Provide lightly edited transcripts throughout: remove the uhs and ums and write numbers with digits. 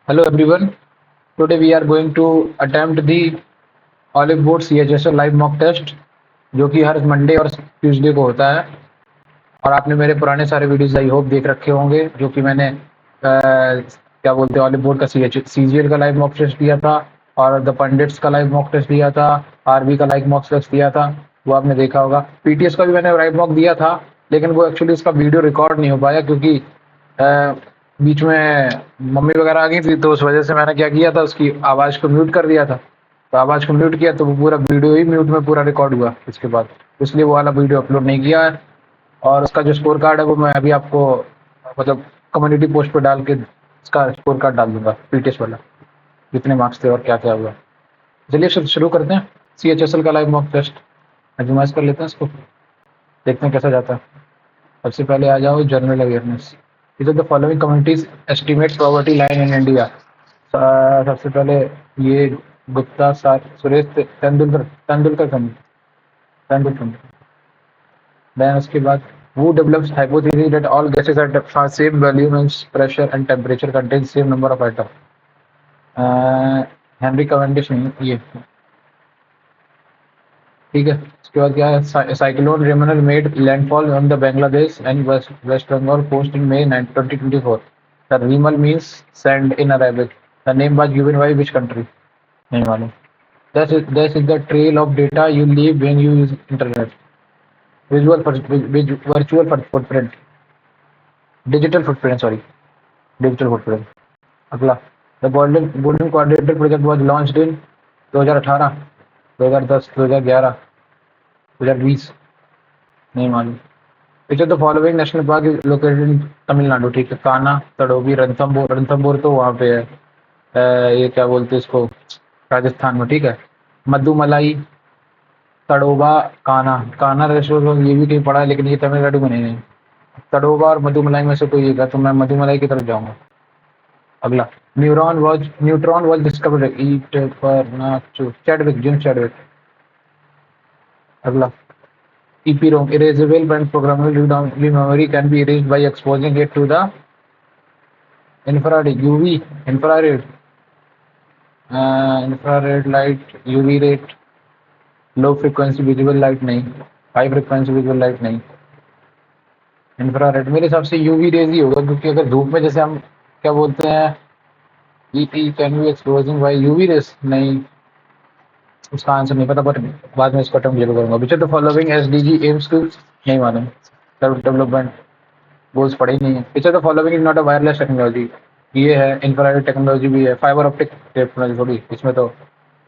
Hello everyone. Today we are going to attempt the Olive Board CHSL live mock test जो कि हर Monday और Tuesday को होता है। और आपने मेरे पुराने सारे वीडियोस आई होप देख रखे होंगे जो कि मैंने क्या बोलते हैं ऑलिव बोर्ड का CGL का लाइव मॉक टेस्ट दिया था और द पंडित्स का लाइव मॉक टेस्ट दिया था, आरबी का लाइव मॉक टेस्ट दिया था, वो आपने देखा होगा। पीटीएस का भी मैंने लाइव मॉक दिया था लेकिन वो एक्चुअली उसका वीडियो रिकॉर्ड नहीं हो पाया क्योंकि अ, बीच में मम्मी वगैरह आ गई थी तो उस वजह से मैंने क्या किया था उसकी आवाज़ को म्यूट कर दिया था। तो आवाज़ को म्यूट किया तो वो पूरा वीडियो ही म्यूट में पूरा रिकॉर्ड हुआ इसके बाद, इसलिए वो वाला वीडियो अपलोड नहीं किया है। और उसका जो स्कोर कार्ड है वो मैं अभी आपको मतलब कम्युनिटी पोस्ट पे डाल के इसका स्कोर कार्ड डाल दूंगा पीटीएस वाला, कितने मार्क्स थे और क्या क्या हुआ। चलिए शुरू करते हैं CHSL का लाइव मॉक टेस्ट। एडवाइस कर लेते हैं इसको, देखते हैं कैसा जाता है। सबसे पहले आ जाओ general awareness. Is the following communities estimate poverty line in India. सबसे पहले ये गुप्ता सुरेश तेंदुलकर तेंदुलकर तेंदुलकर। देन उसके बाद who develops hypothesis that all gases at same volume and pressure and temperature contain same number of atom। Henry Cavendish नहीं ये, ठीक है। उसके बाद क्या है, cyclone Remal made landfall on the Bangladesh and west Bengal coast in May 2024। The Remal means sand in Arabic. The name was given by which country, नहीं मालूम। This is the trail of data you leave when you use internet. Virtual footprint, digital footprint, sorry digital footprint. अगला, the golden quadrilateral project was launched इन 2018, 2010, 2011, 2020, नहीं मालूम। विच of the following national park is located in Tamil Nadu, ठीक है। कान्हा, तड़ोबी, रणथंबोर। रणथंबोर तो वहाँ पे है, ये क्या बोलते हैं इसको, राजस्थान में, ठीक है। मधुमलाई, तड़ोबा, कान्हा। कान्हा रेस्टोरेंट ये भी कहीं पड़ा है लेकिन ये तमिलनाडु में नहीं है। तड़ोबा और मधुमलाई में से कोई एक है तो मैं मधुमलाई की तरफ जाऊंगा। अगला, न्यूट्रॉन वाज डिस्कवर्ड ईट पर नाचो, चैडविक, जिम चैडविक। अगला, EPROM, erasable and programmable read-only memory, can be erased by exposing it to the infrared, UV, infrared, infrared light, UV rate, low frequency visible light नहीं, high frequency visible light नहीं, infrared. मेरे हिसाब से UV rays ही होगा क्योंकि अगर धूप में जैसे हम क्या बोलते हैं it can be exposing by UV rays, नहीं, उसका आंसर नहीं पता बट बाद में इसका टर्म जरूर करूंगा। Which of the following SDG aims to, नहीं मालूम, डेवलपमेंट गोल्स पढ़े ही नहीं है। Which of the following is not a wireless technology, ये है। इंफ्रारेड टेक्नोलॉजी भी है, फाइबर ऑप्टिक टेक्नोलॉजी थोड़ी, इसमें तो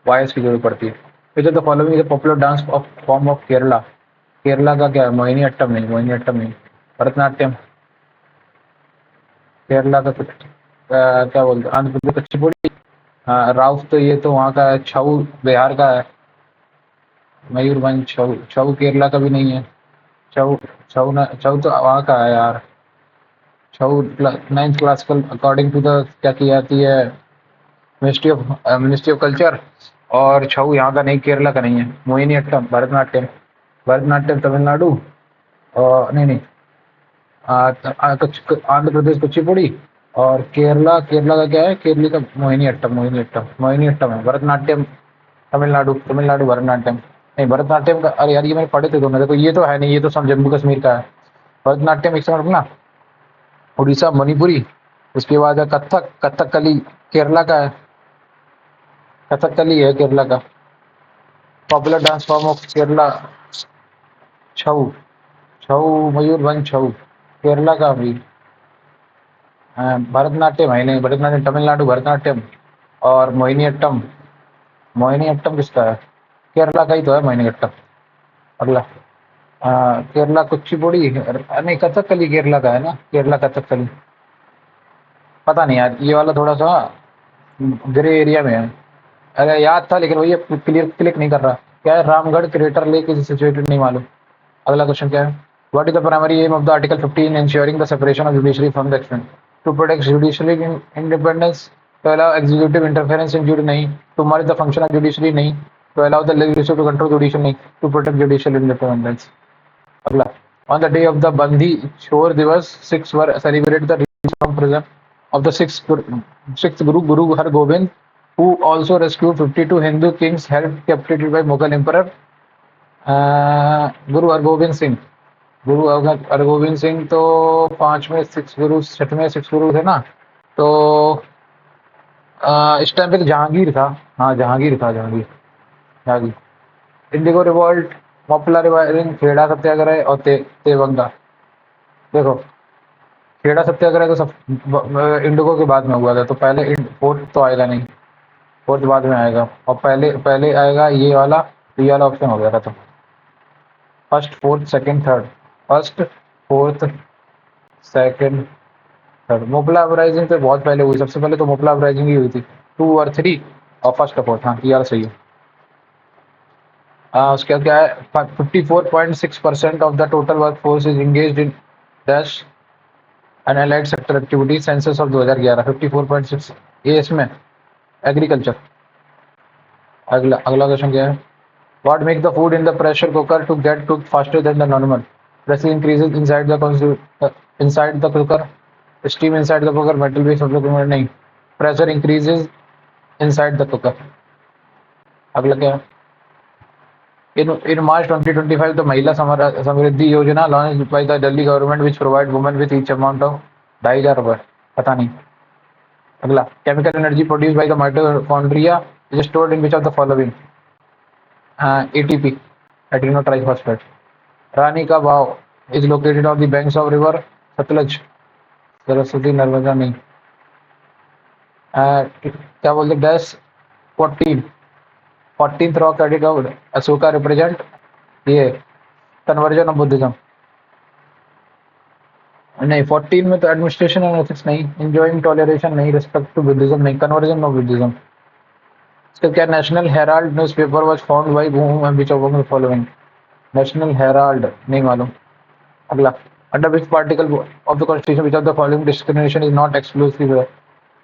वायर्स की जरूरत पड़ती है। Which of the following is a popular dance of form of Kerala. Kerala का क्या है, मोहिनी अट्टम नहीं, मोहिनी अट्टम नहीं, भरतनाट्यम। केरला का कुछ क्या बोलते हैं, आंध्र प्रदेश कुचिपुड़ी। राउफ तो ये तो वहाँ का है। छऊ बिहार का है। मयूरभंज, छऊ, छऊ केरला का भी नहीं है। छऊ, छऊ तो वहाँ का है यार। Chhau 9th classical according to the क्या की जाती है, मिनिस्ट्री ऑफ कल्चर। और छऊ यहाँ का नहीं, केरला का नहीं है। मोहिनी अट्टम, भरतनाट्यम, भरतनाट्यम तमिलनाडु। और नहीं नहीं, आंध्र प्रदेश कुचिपुड़ी। और केरला, केरला का क्या है, केरली का मोहिनी अट्टम, मोहिनी अट्टम, मोहिनी अट्टम है। भरतनाट्यम तमिलनाडु, तमिलनाडु भरतनाट्यम नहीं, भरतनाट्यम का, अरे यार ये मैंने पढ़े थे दोनों, देखो ये तो है नहीं, ये तो सब जम्मू कश्मीर का है। भरतनाट्यम एक सेकंड रुकना, उड़ीसा मणिपुरी। उसके बाद है कथक, कथकली केरला का है, कथकली है केरला का। Popular dance form of Kerala, Chhau, Chhau Mayurbhanj Chhau, Kerala का भी। भरतनाट्यम है नहीं, भरतनाट्यम तमिलनाडु भरतनाट्यम। और मोहिनी अट्टम, मोहिनी अट्टम किसका है, केरला का ही तो है मोहिनी अट्टम। अगला, केरला कुचिपुड़ी, नहीं कथकली केरला का है ना, केरला कथकली। पता नहीं यार, ये वाला थोड़ा सा ग्रे एरिया में है। अरे याद था लेकिन वही क्लिक नहीं कर रहा। क्या है, Ramgarh crater lake is situated, नहीं मालूम। अगला क्वेश्चन क्या है, what is the primary aim of the article 15 ensuring the separation of judiciary from the executive? To protect judiciary independence, to allow executive interference in jury, नहीं। To merge the function of judiciary, नहीं। To allow the legislature to control judicial, नहीं। To protect judicial independence। अगला, on the day of the बंदी छोड़ दिवस, 6 were celebrated the release from prison। of the sixth Guru Hargobind, who also rescued 52 Hindu kings held captive by Mughal Emperor गुरु हरगोबिंद सिंह। गुरु हरगोबिंद सिंह तो 5वें six गुरु 6वें six गुरु थे ना, तो इस टाइम पे तो जहांगीर था। हाँ, जहांगीर था, Jahangir. Indigo revolt, popular revivalling, Kheda satyagraha और तेवंगा। देखो, खेड़ा सत्याग्रह तो सब इंडिगो के बाद में हुआ था, तो पहले फोर्थ तो आएगा नहीं, फोर्थ बाद में आएगा, और पहले पहले आएगा ये वाला, तो ये वाला ऑप्शन हो गया था। तो first, fourth, second, third. First, fourth, second, third. Moplah uprising तो बहुत पहले हुई, सबसे पहले तो मोपला अपराइजिंग ही हुई थी, 2 और 3 और फर्स्ट और फोर्थ। हाँ, ये वाला सही है। उसका क्या है, 54.6% of the total work force is engaged in dash and allied sector activity, census of 2011। 54.6 ये इसमें एग्रीकल्चर। अगला अगला क्वेश्चन क्या है, what make the food in the pressure cooker to get cooked faster than the normal? Pressure increases inside the cooker, steam inside the cooker, metal base of the cooker नहीं, pressure increases inside the cooker। अगला क्या है, in March 2025 the महिला समृद्धि योजना launched by the Delhi government which provide women with each amount of 2,500 रुपए, पता नहीं। अगला, chemical energy produced by the mitochondria is stored in which of the following? ATP, adrenal triphosphate। रानी का वाव is located on the banks of river Sutlej, Saraswati, Narmada नहीं। क्या बोलते, dash 14th rock edit of Ashoka represent ये conversion of Buddhism. नहीं, 14 में तो administration and ethics नहीं, enjoying toleration नहीं, रिस्पेक्ट टू बुद्धिज्म नहीं, कन्वर्जन ऑफ बुद्धिज्म। इसका क्या, national Herald newspaper was found by whom and which of the following? National Herald नहीं मालूम। अगला, under which particle of the constitution which of the following discrimination is not exclusive?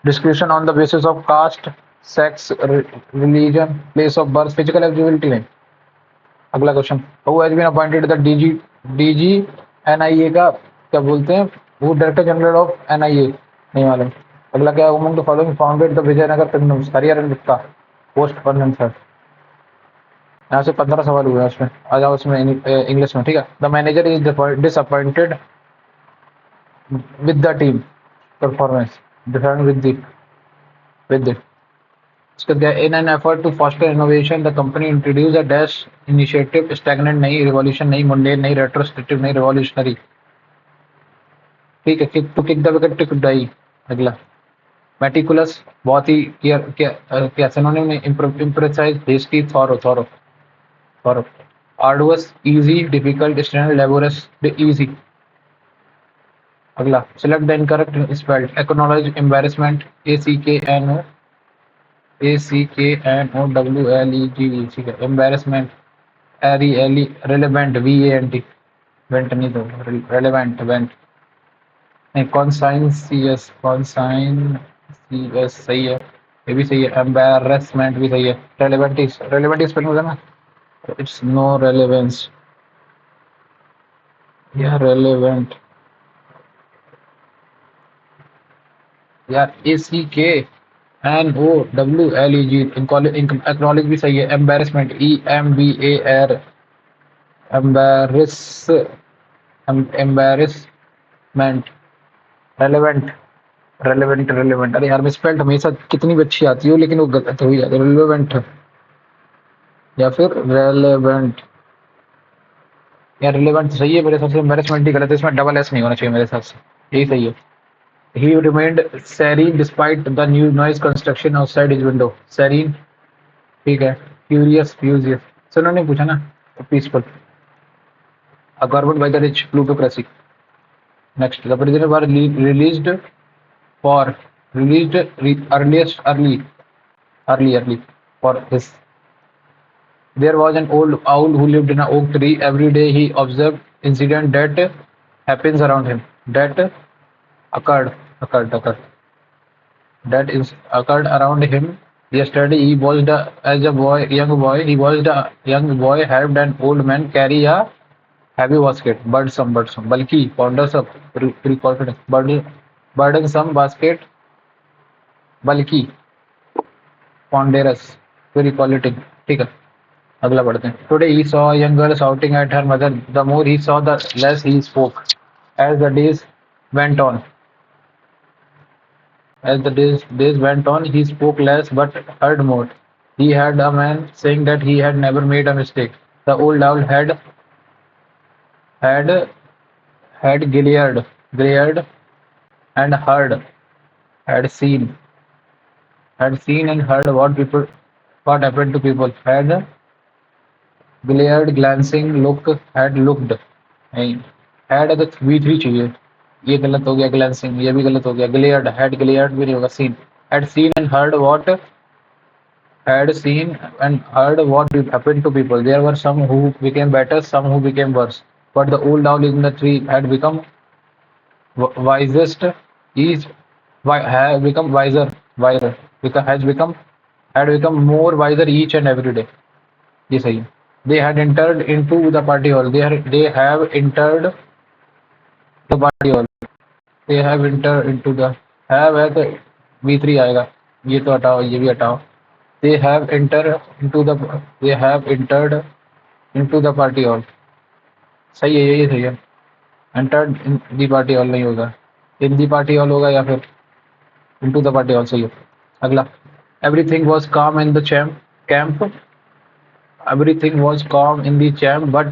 Discrimination on the basis of caste, sex, religion, place of birth, physical eligibility नहीं। अगला question, who has been appointed the DG NIA का क्या बोलते हैं, वो director general of NIA नहीं मालूम। अगला क्या, among the following founded the Vijayanagar kingdoms? Harihar Gupta, post permanent sir. यहाँ से 15 सवाल हुए उसमें, आ जाओ उसमें इंग्लिश में, ठीक है। The manager is disappointed with the team performance different with इसका क्या, in an effort to foster innovation the company introduce a dash initiative, stagnant नहीं, रिवॉल्यूशन नहीं, मुंडेन नहीं, रेट्रोस्पेक्टिव नहीं, रिवॉल्यूशनरी। ठीक है, to kick the wicket to die. अगला, meticulous बहुत ही क्या सिनोनिम नहीं, imprecise, hasty, thorough. Arduous easy, difficult, standard, laborious, easy. अगला, select the incorrect spelled, acknowledge, embarrassment, ACKNOWLEG, ठीक है, एम्बैरेसमेंट, रिलेवेंट, VANT, वेंट नहीं तो रेलेवेंट, वेंट नहीं, कॉन्साइंसियस सही है, ये भी सही है, एम्बैरेसमेंट भी सही है, रेलेवेंट स्पेलिंग होता है ना, इट्स नो रेलेवेंस या रेलेवेंट यार, ACKNOWLEG, एक्नॉलेज भी सही है, एम्बैरेसमेंट, EMBAR, एम्बैरेसमेंट, रेलेवेंट। अरे यार, मिसस्पेल्ड हमेशा कितनी भी अच्छी आती हो, लेकिन वो गलत हो ही जाती है, रेलेवेंट या फिर रेलेवेंट। यार रिलेवेंट सही है मेरे हिसाब से, एम्बैरेसमेंट ही गलत है, इसमें डबल एस नहीं होना चाहिए मेरे हिसाब से, यही सही है। He remained serene despite the new noise construction outside his window. Serene, ठीक है। Furious, सुनो नहीं पूछा ना, peaceful. A government by the rich, plutocracy. Next, the prisoner were released early for his. There was an old owl who lived in an oak tree. Every day he observed incident that happens around him. That occurred around him yesterday. He watched young boy helped an old man carry a heavy basket, burdensome, bulky, ponderous, burdensome basket बल्कि, ponderous, very qualitative, ठीक है। अगला पढ़ते हैं। Today he saw a young girl shouting at her mother. The more he saw, the less he spoke. As the days went on, as the days went on, he spoke less but heard more. He heard a man saying that he had never made a mistake. The old owl had had glared and had seen, had seen and heard what happened to people. Had glared, glancing, had looked. नहीं, had है तो V3 चाहिए। ये गलत हो गया, glancing ये भी गलत हो गया। Glared, had glared भी नहीं होगा। Seen, had seen and heard what had seen and heard what happened to people. There were some who became better, some who became worse. But the old owl in the tree had become wisest. Is have become wiser, because had become more wiser each and every day. ये सही है। They had entered into the party hall. They have entered the party hall. They have entered into the have है तो V3 आएगा। ये तो हटाओ, ये भी हटाओ। They have entered into the party hall. सही है, ये सही है। Entered in the party hall नहीं होगा। In the party hall होगा या फिर into the party hall, सही है। अगला, everything was calm in the camp. Everything was calm in the camp, but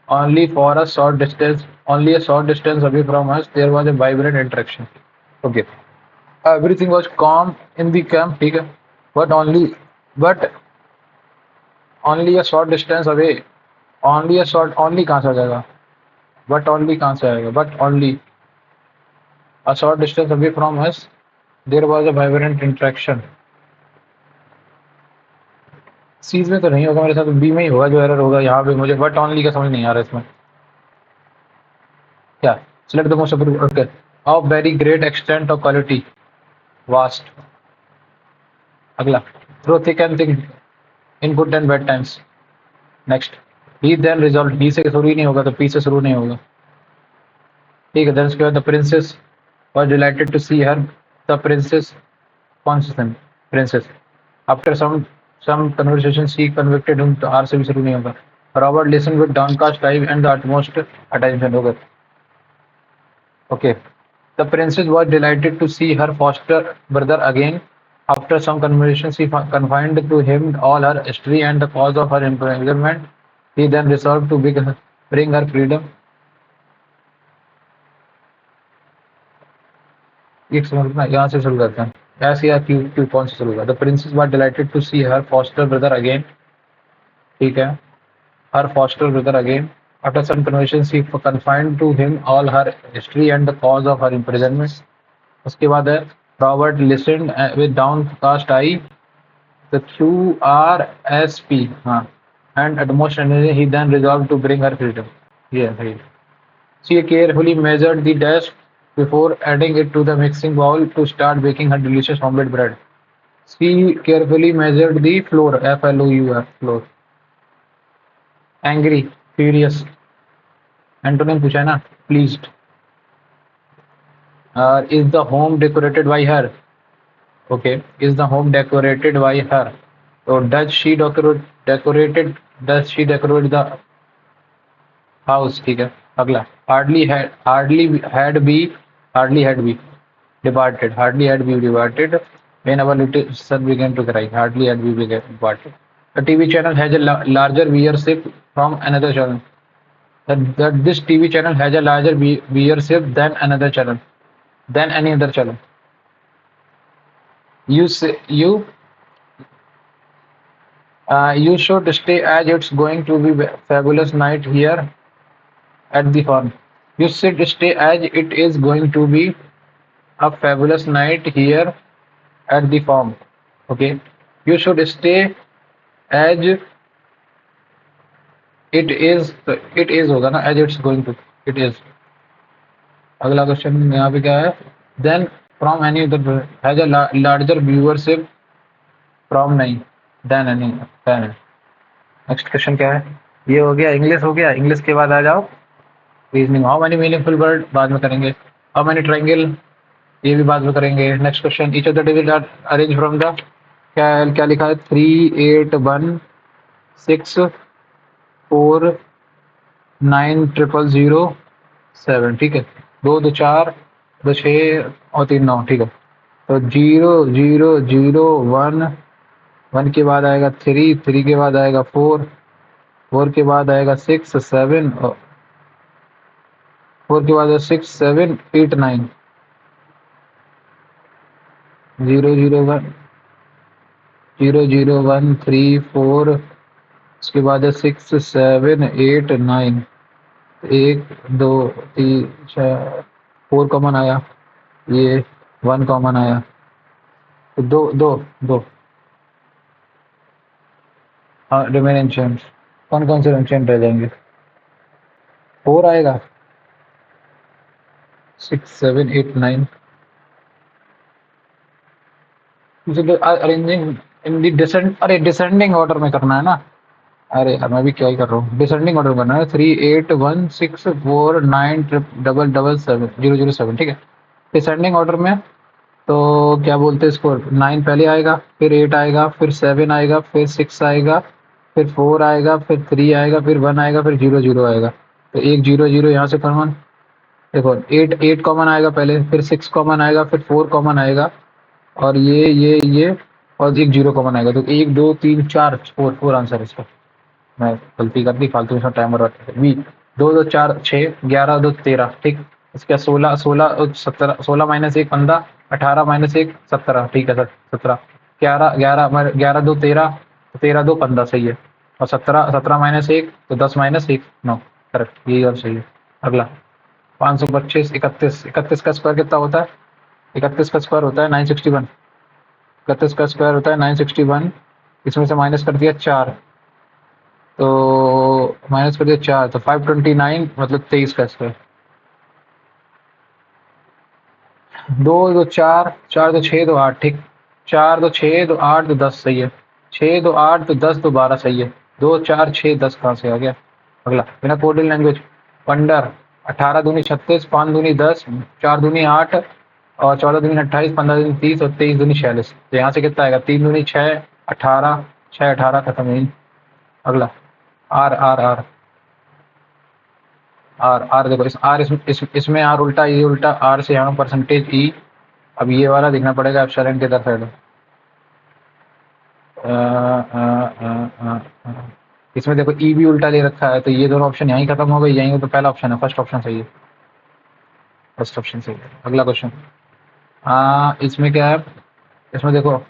only for a short distance. Only a short distance away from us, there was a vibrant interaction. Okay. Everything was calm in the camp, ठीक है। But only a short distance away. Only कहाँ से आ जाएगा? But only कहाँ से आएगा? But only a short distance away from us, there was a vibrant interaction. सीज में तो नहीं होगा मेरे साथ, बी में ही होगा जो एरर होगा यहाँ पे। मुझे बट ऑनली का समझ नहीं आ रहा इसमें क्या। Select the most okay, of very great extent of quality, vast. अगला, through thick and thick in good and bad times. Next, he then resolve, he से शुरू ही नहीं होगा तो पी से शुरू नहीं होगा, ठीक है। देन उसके बाद the princess was delighted to see her. The princess, कौन सी princess? After some conversation she convicted him, तो आर से भी शुरू नहीं होगा। Robert listen with downcast eye and the utmost attention होगा। Okay. The princess was delighted to see her foster brother again. After some conversation, she confided to him all her history and the cause of her imprisonment. He then resolved to bring her freedom. एक समझना, यहाँ से शुरू करते हैं। ऐसे या क्यों क्यों कौन से शुरू होगा? The princess was delighted to see her foster brother again, ठीक है। Her foster brother again. After some conversation, she confined to him all her history and the cause of her imprisonment. उसके बाद है Robert listened with downcast eye, the QRSP, हाँ, and utmost energy. He then resolved to bring her freedom. Yeah, right. She carefully measured the dash before adding it to the mixing bowl to start baking her delicious homemade bread. She carefully measured the flour, FLOUR, flour. Angry, furious. Antonym पूछा है ना, pleased. Is the home decorated by her, okay. Is the home decorated by her, तो does she decorate the house, ठीक है। अगला, hardly had be departed, when our little son began to cry, hardly had we began departed. A TV channel has a larger viewership from another channel. That this TV channel has a larger viewership than any other channel. You should stay, as it's going to be fabulous night here at the farm. You should stay, as it is going to be a fabulous night here at the farm. Okay. You should stay, as it is होगा ना, as it's going to, it is। अगला question यहाँ पे क्या है? Then from any other has a larger viewership from नहीं, than any than। Next question क्या है? ये हो गया, इंग्लिश हो गया। इंग्लिश के बाद आ जाओ reasoning. How many meaningful word बाद में करेंगे। हाउ मेनी ट्रायंगल ये भी बाद में करेंगे। Next question, each of the digit are arrange from the, क्या क्या लिखा है, 3816409007, ठीक है। 2 2 4 2 6 और 3 9, ठीक है। तो 0 0 0 1, 1 के बाद आएगा 3, 3 के बाद आएगा 4, 4 के बाद आएगा 6 7, 4 के बाद 6 7 8 9, 0 0 1 0 0 1 3 4, उसके बाद है 6 7 8 9, 1 2 3 4, 4 कॉमन आया, ये 1 कॉमन आया, तो दो दो दो हाँ रिमेन एंशंट। कौन कौन से एंशंट रह जाएंगे? 4 आएगा, 6 7 8 9, अरेंजिंग इन दी डिसेंड, अरे डिसेंडिंग ऑर्डर में करना है ना। अरे यार मैं भी क्या ही कर रहा हूँ, डिसेंडिंग ऑर्डर करना है। 3816497777, ठीक है। डिसेंडिंग ऑर्डर में तो क्या बोलते हैं इसको, 9 पहले आएगा, फिर 8 आएगा, फिर 7 आएगा, फिर 6 आएगा, फिर 4 आएगा, फिर 3 आएगा, फिर 1 आएगा, फिर 0 0 आएगा। तो एक 0 0 यहाँ से कॉमन, देखो 8 कॉमन आएगा पहले, फिर 6 कॉमन आएगा, फिर 4 कॉमन आएगा, और ये और एक 0 कॉमन आएगा। तो 1 2 3 4 4 आंसर है इसका। मैं गलती कर दी, फालतू में टाइमर वी। 2 2 4 6 11 2 13, ठीक। इसका 16 16 17, 16 माइनस 1 15, 18 माइनस 1 17, ठीक है सर 17। 11 11 11 2 13, 13 2 15, सही है। और 17 17 माइनस 1 तो 10 माइनस 1 9, करेक्ट, यही और सही है। अगला 525 31, 31 का स्क्वायर कितना होता है? 31 का स्क्वायर होता है 961। 31 का स्क्वायर होता है 961, इसमें से माइनस कर दिया 4, तो माइनस कर दिया 4, तो 529 मतलब 23 का स्क्वायर। 2 2 4 4 2 6 2 8, ठीक। 4 2 6 2 8 2 10, सही है। 6 2 8 2 10 2 12, सही है। 2 4 6 10 कहाँ से आ गया? अगला बिना कोडिंग लैंग्वेज, वंडर 18 दूनी 36, 5 दूनी 10, 4 दूनी 8, और 14 दूनी 28, 15 दूनी 30, और 23 दूनी 46। तो यहाँ से कितना आएगा? 3 दूनी 6 18, 6 18, खत्म हुई। अगला R R R R R, देखो इस आर, इसमें आर उल्टा, ये उल्टा, आर से यहाँ परसेंटेज ई। अब ये वाला देखना पड़ेगा एप्सिलॉन के इधर साइड। इसमें देखो ई भी उल्टा ले रखा है, तो ये दोनों ऑप्शन यहीं खत्म हो गए, यहीं तो पहला ऑप्शन है, फर्स्ट ऑप्शन सही है, फर्स्ट ऑप्शन सही है। अगला क्वेश्चन, इसमें क्या है, इसमें देखो,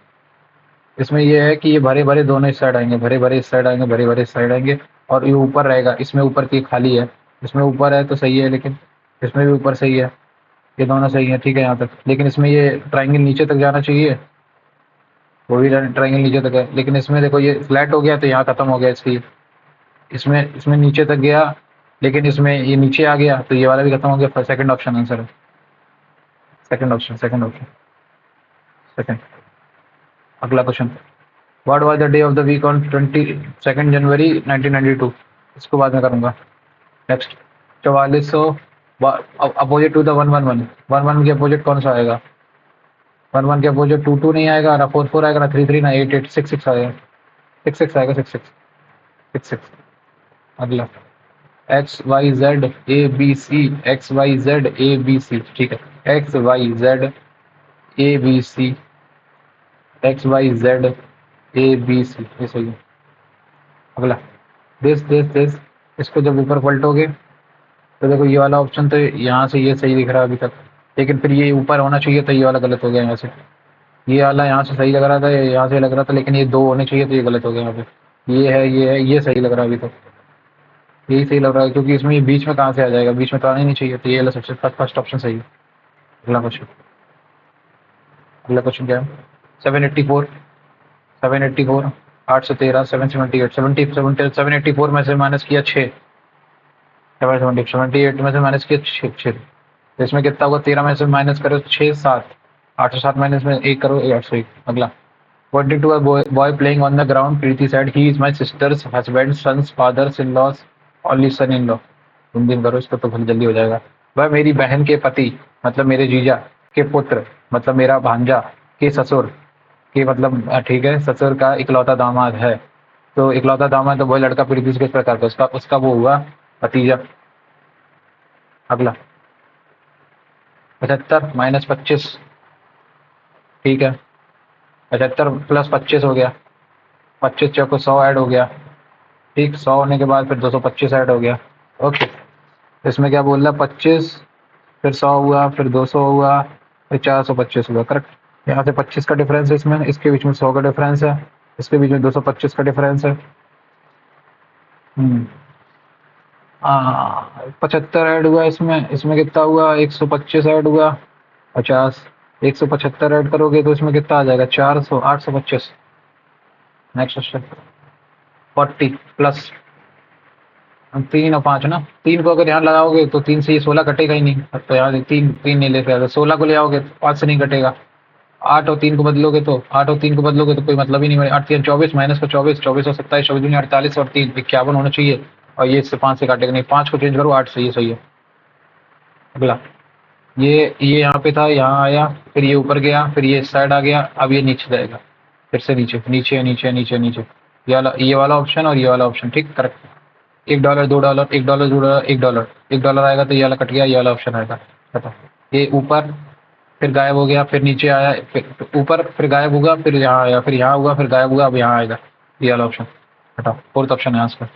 इसमें ये है कि ये भरे भरे दोनों इस साइड आएंगे, भरे भरे इस साइड आएंगे, भरे भरे इस साइड आएंगे, और ये ऊपर रहेगा, इसमें ऊपर की खाली है, इसमें ऊपर है तो सही है, लेकिन इसमें भी ऊपर सही है, ये दोनों सही है, ठीक है यहाँ तक। लेकिन इसमें ये ट्राइंगल नीचे तक जाना चाहिए, वो भी ट्राइंगल नीचे तक है, लेकिन इसमें देखो ये फ्लैट हो गया तो यहाँ खत्म हो गया इसकी। इसमें इसमें नीचे तक गया, लेकिन इसमें ये नीचे आ गया, तो ये वाला भी खत्म हो गया। सेकंड ऑप्शन आंसर है, second option, second option, second. अगला question, what was the day of the week on 22 January 1992? इसको बाद में करूंगा। नेक्स्ट, 4400 अपोजिट टू द 111, 11 के अपोजिट कौन सा आएगा? 11 के अपोजिट 22 नहीं आएगा ना, 44 आएगा ना, 33 ना, 88 66 आएगा, 66 आएगा, 66 66। अगला, X Y Z A B C, X Y Z A B C, ठीक है। X Y Z A B C, X Y Z A B C, ये सही है। अगला, दिस दिस दिस, इसको जब ऊपर पलटोगे तो देखो ये वाला ऑप्शन तो यहाँ से ये सही दिख रहा है अभी तक, लेकिन फिर ये ऊपर होना चाहिए, तो ये वाला गलत हो गया यहाँ से। ये वाला यहाँ से सही लग रहा था, यहाँ से लग रहा था, लेकिन ये 2 होने चाहिए, तो ये गलत हो गया यहाँ पे। ये है, ये है, ये सही लग रहा है अभी तक, यही सही लग रहा है, क्योंकि इसमें ये बीच में कहाँ से आ जाएगा, बीच में तो आना ही नहीं चाहिए, तो ये वाला सबसे फर्स्ट ऑप्शन सही है। अगला क्वेश्चन, अगला क्वेश्चन क्या है, 784, 784, 813, 778, 784 में से माइनस किया 6, 78 में से माइनस किया 6, तो इसमें कितना होगा? 13 में से माइनस करो 6 7, 807 माइनस में 1 करो 801। अगला, pointing to a boy playing on the ground, Preeti said, he is my sister's husband, son's father's in-laws, only son-in-law। तुम दिन करो इसको तो बहुत जल्दी हो जाएगा। वह मेरी बहन के पति, मतलब मेरे जीजा, के पुत्र मतलब मेरा भांजा के ससुर के मतलब ठीक है, ससुर का इकलौता दामाद है। तो इकलौता दामाद तो वही लड़का पीढ़ी किस प्रकार का, उसका उसका वो हुआ भतीजा। अगला 75 माइनस 25, ठीक है। 75 प्लस 25 हो गया, 25 चौको 100 ऐड हो गया, ठीक। 100 होने के बाद फिर 225 ऐड हो गया। ओके, इसमें क्या बोल रहा है, 25 फिर 100 हुआ, फिर 200 हुआ, फिर 425 हुआ, करेक्ट। यहाँ से 25 का डिफरेंस है इसमें, इसके बीच में 100 का डिफरेंस है, इसके बीच में 225 का डिफरेंस है। 75 ऐड हुआ इसमें, इसमें कितना हुआ, 125 ऐड हुआ, 50, 175 ऐड करोगे तो इसमें कितना आ जाएगा, 400, 825। नेक्स्ट क्वेश्चन 40 प्लस 3 और 5 ना, 3 को अगर यहाँ लगाओगे तो 3 से ये 16 कटेगा ही नहीं, तो यहाँ तीन तीन नहीं लेके आएगा, 16 को ले आओगे तो 5 से नहीं कटेगा। 8 और 3 को बदलोगे तो 8 और 3 को बदलोगे तो कोई मतलब ही नहीं बनेगा। 8 3 24 माइनस का 24, 24 और 27, 24 दूनी 48 और 3 51 होना चाहिए, और ये इससे 5 से काटेगा नहीं, 5 को चेंज करो 8 से, ये सही है। अगला ये यहाँ पे था, यहाँ आया, फिर ये ऊपर गया, फिर ये इस साइड आ गया, अब ये नीचे जाएगा, फिर से नीचे नीचे नीचे नीचे नीचे, ये वाला ऑप्शन और ये वाला ऑप्शन, ठीक, करेक्ट। $1, $2, $1, $2, $1, $1 आएगा तो ये वाला कट गया, ये वाला ऑप्शन आएगा। बताओ, ये ऊपर फिर गायब हो गया, फिर नीचे आया, फिर ऊपर फिर गायब होगा, फिर यहाँ आया, फिर यहाँ हुआ, फिर गायब हुआ, अब यहाँ आएगा, ये वाला ऑप्शन। हटाओ, फोर्थ ऑप्शन है आंसर।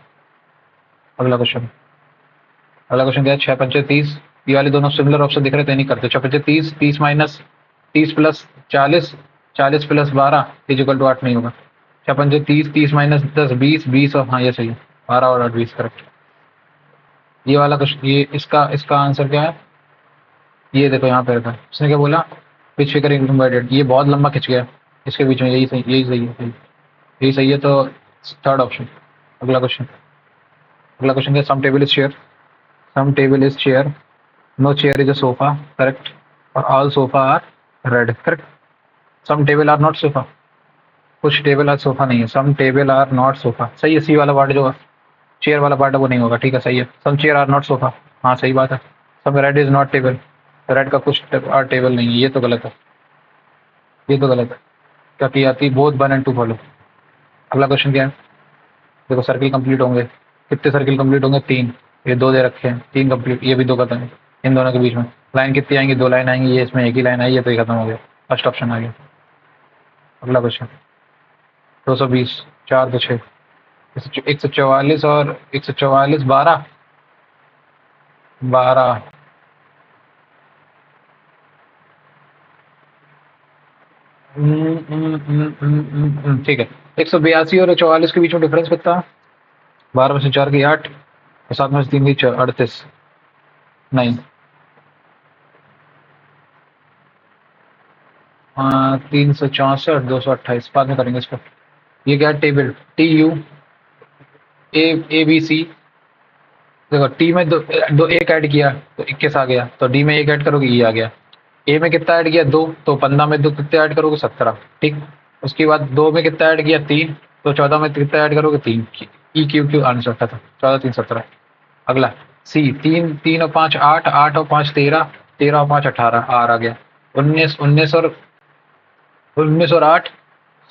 अगला क्वेश्चन, अगला क्वेश्चन क्या है, 6 पंचे 30, ये वाले दोनों सिमिलर ऑप्शन दिख रहे थे, नहीं करते। 6 पंचे 30, 30 minus 30 plus 40, 40 plus 12 is equal to 8 नहीं होगा। 6 पंचे 30, 30 माइनस 10 20, 20 और हाँ ये सही है, 12 और 8 20, करेक्ट। ये वाला क्वेश्चन, ये इसका इसका आंसर क्या है, ये देखो यहाँ पे रखा है, इसने क्या बोला, विच फिगर इनवर्टेड, ये बहुत लंबा खिंच गया, इसके बीच में यही सही, यही सही है, यही सही है, तो थर्ड ऑप्शन। अगला क्वेश्चन, अगला क्वेश्चन क्या, some table is chair, some table is chair, no chair is a sofa, correct, और all sofa are red, correct. Some table are not sofa, कुछ टेबल आर सोफा नहीं है, some table are not sofa, सही है। सी वाला part जो chair वाला part है वो नहीं होगा, ठीक है, सही है। Some chair are not sofa, हाँ सही बात है। Some red is not table, red का कुछ आर टेबल नहीं है, ये तो गलत है, ये तो गलत है। क्या की आती, both one and two follow. अगला क्वेश्चन क्या है, देखो सर्किल कंप्लीट होंगे, कितने सर्किल कंप्लीट होंगे, 3, ये 2 दे रखे हैं, 3 कंप्लीट, ये भी 2 खत्म है। इन दोनों के बीच में लाइन कितनी आएंगी, 2 लाइन आएंगी, ये इसमें एक ही लाइन आई है, तो ये खत्म हो गया, फर्स्ट ऑप्शन आ गया। अगला क्वेश्चन 220, 4 तो 6, 144 और 144, 12, 12, ठीक है। 182 और 44 के बीच में डिफरेंस कितना, 12 में से 4 की 8, 7 में से 3 की 38, 9, 364, 228, बाद में करेंगे इसको। ये क्या है, table T U A B C, देखो टी में दो एक ऐड किया तो 21 आ गया, तो डी में एक ऐड करोगे ये आ गया। ए में कितना ऐड किया, 2, तो 15 में 2 कितने ऐड करोगे, 17, ठीक। उसके बाद 2 में कितना ऐड किया, 3, तो 14 में कितना ऐड करोगे, 3। ई क्यू क्यू आंसर खत्म, 14 3 17। अगला सी, 3 3 और 5 8, 8 और 5 13, 13 और 5 18, आर आ गया। 19 19 और 8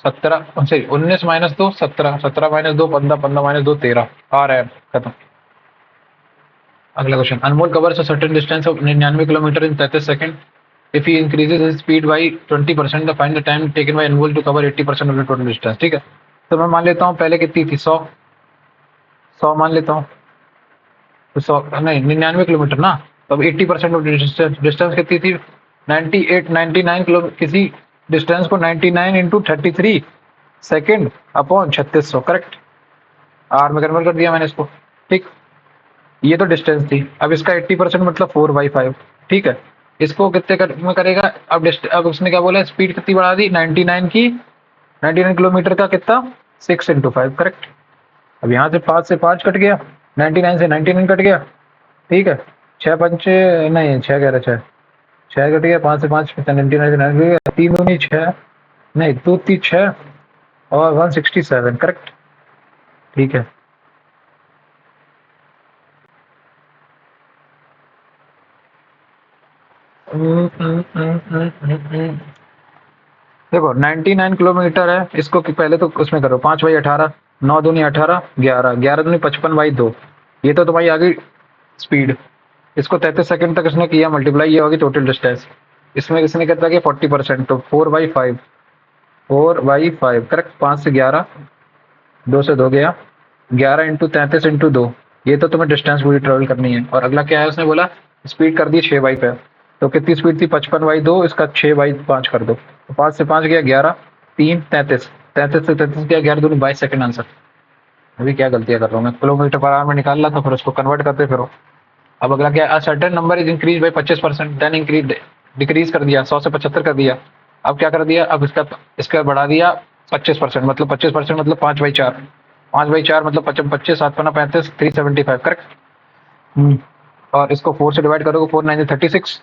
17, सॉरी 19 माइनस 2 17, 17 माइनस 2 15, 15 माइनस 2 13, आ रहा है, खत्म। अगला question, Anmol covers a certain distance of 99 kilometre in 33 second, if he increases his speed by 20%, the find the time taken by Anmol to cover 80% of the total distance, ठीक है। तो मैं मान लेता हूँ पहले कितनी थी, 100, 100 मान लेता हूँ, तो 100 नहीं 99 किलोमीटर ना, तो अब 80% ऑफ डिस्टेंस कितनी थी, 98 99 किलो, किसी डिस्टेंस को 99 into 33 second upon 3600, correct. R में कन्वर्ट कर दिया मैंने इसको, ठीक। ये तो डिस्टेंस थी, अब इसका 80% मतलब 4/5, ठीक है। इसको कितने में करेगा, अब उसने क्या बोला, स्पीड कितनी बढ़ा दी, 99 की, 99 किलोमीटर का कितना, 6 इंटू 5, करेक्ट। अब यहाँ से 5 से 5 कट गया, 99 से 99 कट गया, ठीक है। 6 पंचे नहीं 6 कह रहे, 6 6 कट गया, 5 से 5 99 से 99 गया, 3 दूनी 6, नहीं 2 3 6 और 167, करेक्ट, ठीक है। देखो 99 किलोमीटर है, इसको पहले तो उसमें करो 5/18, 9 दूनी 18, 11, 11 दूनी 55/2, ये तो तुम्हारी आ गई स्पीड। इसको 33 सेकंड तक इसने किया मल्टीप्लाई, ये होगी टोटल डिस्टेंस। इसमें इसने कहता है कि 40%, तो 4/5, 4/5 करेक्ट। 5 से 11, 2 से 2 गया, 11 इंटू 33 इंटू 2, ये तो तुम्हें डिस्टेंस पूरी ट्रेवल करनी है। और अगला क्या है, उसने बोला स्पीड कर दी 6/5, तो कितनी स्पीड थी 55/2, इसका 6/5 कर दो, तो 5 से 5 गया 11, 3 33, 33 से 33 गया 11 दूनी 22 सेकंड आंसर। अभी क्या गलतियां कर रहा हूँ मैं, किलोमीटर पर आवर में निकाल रहा था, फिर उसको कन्वर्ट करते फिर। अब अगला क्या, a certain number is increase by 25%, then increase decrease कर दिया, 100 से 75 कर दिया। अब क्या कर दिया, अब इसका बढ़ा दिया 25%, मतलब 25% मतलब 5/4, 5/4 मतलब 25, 7 पन्ना 35, 375 करेक्ट। और इसको 4 से डिवाइड करोगे, 4 9 36,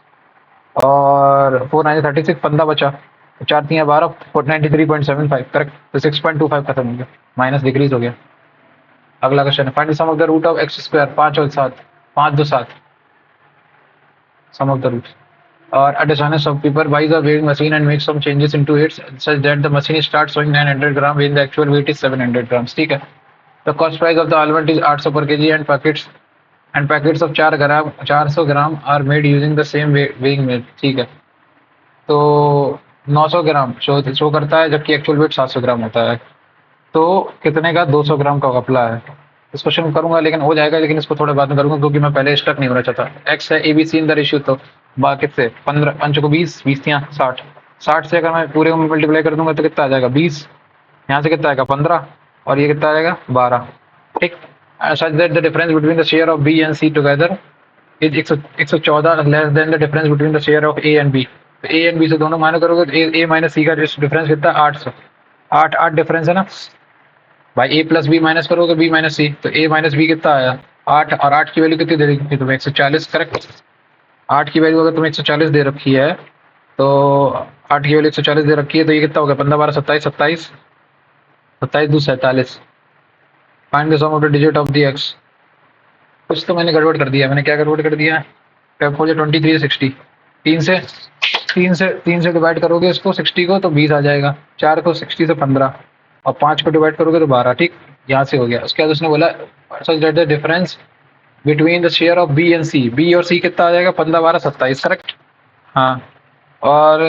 और 4 9 36, 15 बचा, 4 3 12, 93.75 करेक्ट। तो 6.25 खत्म हो गया, माइनस डिक्रीज हो गया। अगला क्वेश्चन है, find the sum of the root of x square, 5 और 7, 5 2 7, sum of the roots. Or a dishonest shopkeeper buys a weighing machine and makes some changes into it such that the machine starts showing 900 gram when the actual weight is 700 grams. ठीक है, the cost price of the almond is 800 per kg and packets of 400 gram are made using the same weighing method. ठीक है, तो 900 ग्राम show करता है, जबकि actual wait 700 ग्राम होता है। तो कितने का 200 ग्राम का कपला है। इस क्वेश्चन करूंगा लेकिन हो जाएगा, लेकिन इसको थोड़े बाद में करूंगा क्योंकि मैं पहले स्टक नहीं होना चाहता। एक्स है एबीसी इन द रेशियो, तो बाकी से 15 पंच को 20, 20 यहाँ 60, 60 से अगर मैं पूरे में मल्टीप्लाई कर दूंगा तो कितना आ जाएगा 20, यहाँ से कितना आएगा 15, और ये कितना आ जाएगा 12। ठीक, such that the difference between the share of B and C together is 114 less than the difference between the share of A and B. तो ए एंड बी से दोनों माइनस करोगे तो ए माइनस सी का डिफरेंस कितना है 800, 8 8 डिफरेंस है ना भाई। ए प्लस बी माइनस करोगे बी माइनस सी, तो ए माइनस बी कितना आया 8, और 8 की वैल्यू कितनी दे रखी है तुम्हें 140 करेक्ट। 8 की वैल्यू अगर तुम्हें 140 दे रखी है, तो 8 की वैल्यू 140 दे रखी है, तो ये कितना हो गया 15 12 27, 27 27 2 47। Find the sum of the digit of the X. कुछ तो मैंने गड़बड़ कर दिया, मैंने क्या गड़बड़ कर दिया, टैप हो जाए 23 60, 3 से डिवाइड करोगे इसको 60 को तो 20 आ जाएगा, 4 को 60 से 15, और 5 को डिवाइड करोगे तो 12। ठीक, यहाँ से हो गया। उसके बाद उसने बोला such that the difference between the share of B and C, B और सी कितना आ जाएगा 15 12 27 करेक्ट। हाँ, और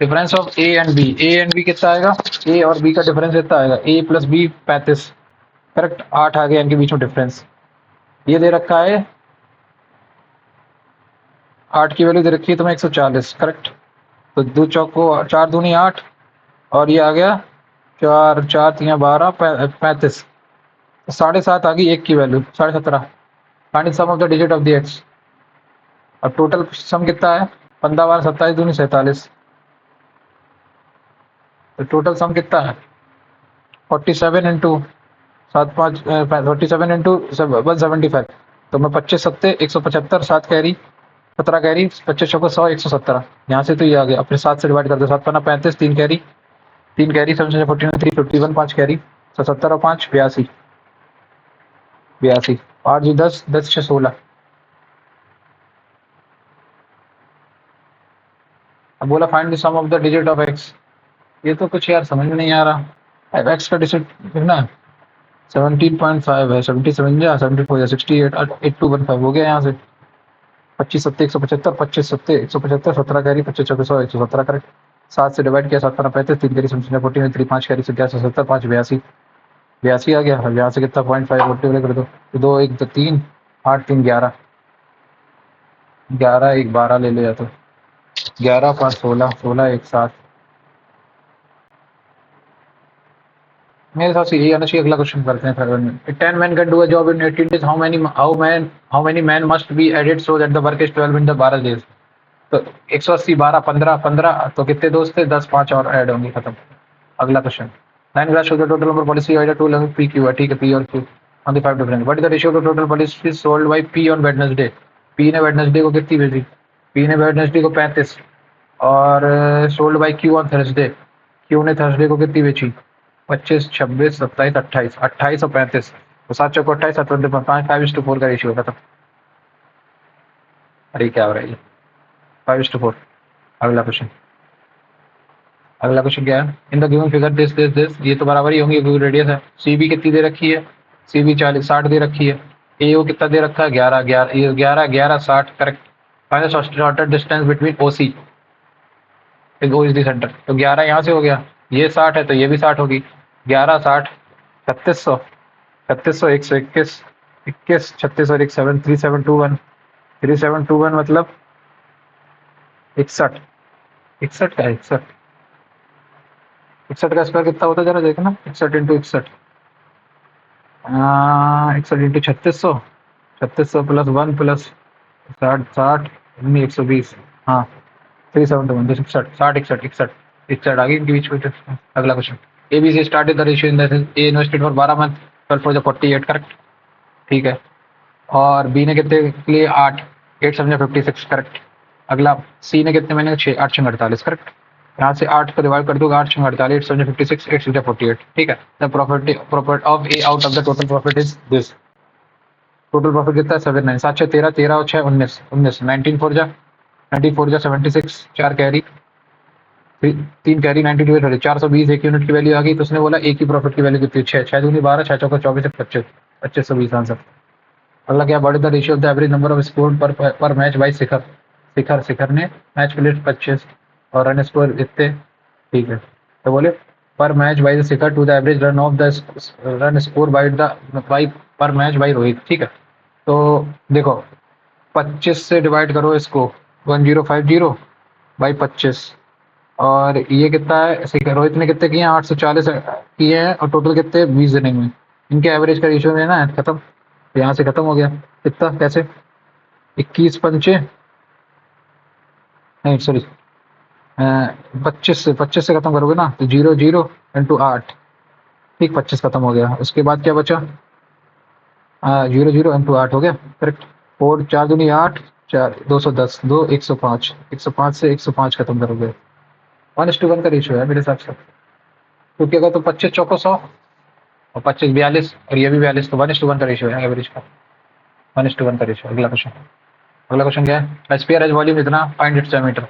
difference of A and B कितना आएगा, ए और बी का डिफरेंस कितना आएगा, ए प्लस बी 35 करेक्ट। 8 आ गया इनके बीच में डिफरेंस। ये दे रखा है 8 की वैल्यू दे रखी है तुम्हें 140 करेक्ट। तो दो चौक को 4 दूनी 8, और ये आ गया 4 4 3 12 35, 7.5 आ गई एक की value 17.5। Find sum of the digit of the X. और टोटल सम कितना है 15 12 27 दूनी 47, तो टोटल सम कितना है 47 इंटू 7 5 47 इंटू 175, तो मैं 25 सत्ते 175, 7 कैरी 17 कैरी 25 चौको 100 117। यहाँ से तो ये आ गया, अपने 7 से डिवाइड कर दो, 7 पन्ना 35, 3 कैरी 7 49 351, 5 कैरी 77 और 5 82, 8 जी 10 10 6 16। अब बोला find the sum of the digit of X. ये तो कुछ यार समझ में नहीं आ रहा। अब एक्स का डिजिट ना 17.5 है, 70 समझ जा 74 या 68 8215 हो गया। यहाँ से 25 सत्ते 175, 25 सत्ते 175, 17 कैरी 25 चौके 100 117 करेक्ट। 7 से डिवाइड किया 7 पंद्रह 35, 3 कैरी 40 3 5 कैरी 1170, 5 82 82 आ गया। अब यहाँ से कितना 0.5 मल्टीप्लाई कर दो, 2 1 2 3 8 3 11 11 1 12 ले लो, या तो 11 5 16 16 1 7। मेरे हिसाब से यही आना चाहिए। अगला क्वेश्चन करते हैं थर्ड में। 10 men can do a job in 18 days, how many men must be added so that the work is 12 in the 12 days। तो 180 12 15 15, तो कितने दोस्त थे 10, 5 और ऐड होंगे, खत्म। अगला question, 9 glass show the total number policy Aida 2 lung P Q है, ठीक है, पी और Q on the 5 different. What is the ratio of the total policy sold by P on Wednesday. P ने Wednesday को कितनी भेजी, P ने Wednesday को 35, और sold by Q on Thursday, Q ने थर्सडे को कितनी बेची 25 26 27 28 28 और 35, तो 7 चौको 28 7 5 5:4 का रेशियो खत्म। अरे क्या हो रहा है ये 5:4। अगला क्वेश्चन, अगला क्वेश्चन क्या है? In the given figure this ये तो बराबर ही होंगे क्योंकि रेडियस है। सी बी कितनी दे रखी है? सी बी 40 60 दे रखी है। ए ओ कितना दे रखा है? 11 11 ये 11 11 60 correct. Find the shorter distance between O C O is the centre. तो 11 यहाँ से हो गया, ये 60 है तो ये भी 60 होगी। 11 60 3600, 3600 121 21 36 और 17 3721 3721 मतलब 61 61 का 61 61 का स्क्वायर कितना होता है जरा देखना। 61 इंटू 61 61 इंटू 3600 प्लस 1 प्लस 60 60 120 हाँ 371 तो 61 60 61 61 61 आगे इनके बीच में। अगला question, A B C started the ratio in the A invested for 12 month 12 for the 48 correct ठीक है। और बी ने कितने के लिए 8 8 समझे 56 करेक्ट। अगला सी ने कितने महीने 6 8 48 करेक्ट। यहाँ से 8 को डिवाइड कर दूंगा 8 48 समझे 56 8 समझे 48 ठीक है। The profit of A out of the total profit is this. Total profit कितना है 7 9 7 6 13 13 और 6 19 19 19 4 जा 94 जा 76 4 कैरी 3 कैरी 92 है 420 एक यूनिट की वैल्यू आ गई। तो उसने बोला एक ही प्रॉफिट की वैल्यू कितनी 6 6 दूनी 12 6 चौका 24 25 2520 आंसर। अगला क्या, what is the ratio of the average number off score पर मैच बाय शिखर। शिखर शिखर ने मैच प्लेस 25 और रन स्कोर इतने ठीक है। तो बोले per match by the Shikhar to the average run of the run score by the by per match by Rohit ठीक है। तो देखो 25 से डिवाइड करो इसको 1050 बाई 25 और ये कितना है शिखर रोहित ने कितने किए हैं 840 किए हैं और टोटल कितने 20 इनिंग में। इनके एवरेज का रेशियो में ना खत्म, यहाँ से खत्म हो गया। कितना कैसे 21 पंचे नहीं सॉरी 25 से खत्म करोगे ना तो 0 0 इंटू 8 ठीक 25 खत्म हो गया। उसके बाद क्या बचा 0 0 इंटू 8 हो गया करेक्ट। 4 4 दूनी 8 4 210 2 105 105 से 105 खत्म करोगे 1:1 का रेशियो है मेरे हिसाब से। क्योंकि अगर तो 25 चौको 100 और 25 42 और ये भी 42 तो 1:1 का रेशियो है एवरेज का 1:1 का रेशियो। अगला क्वेश्चन, अगला क्वेश्चन क्या है, स्पेयर एज वॉल्यूम इतना फाइंड इट्स डायमीटर।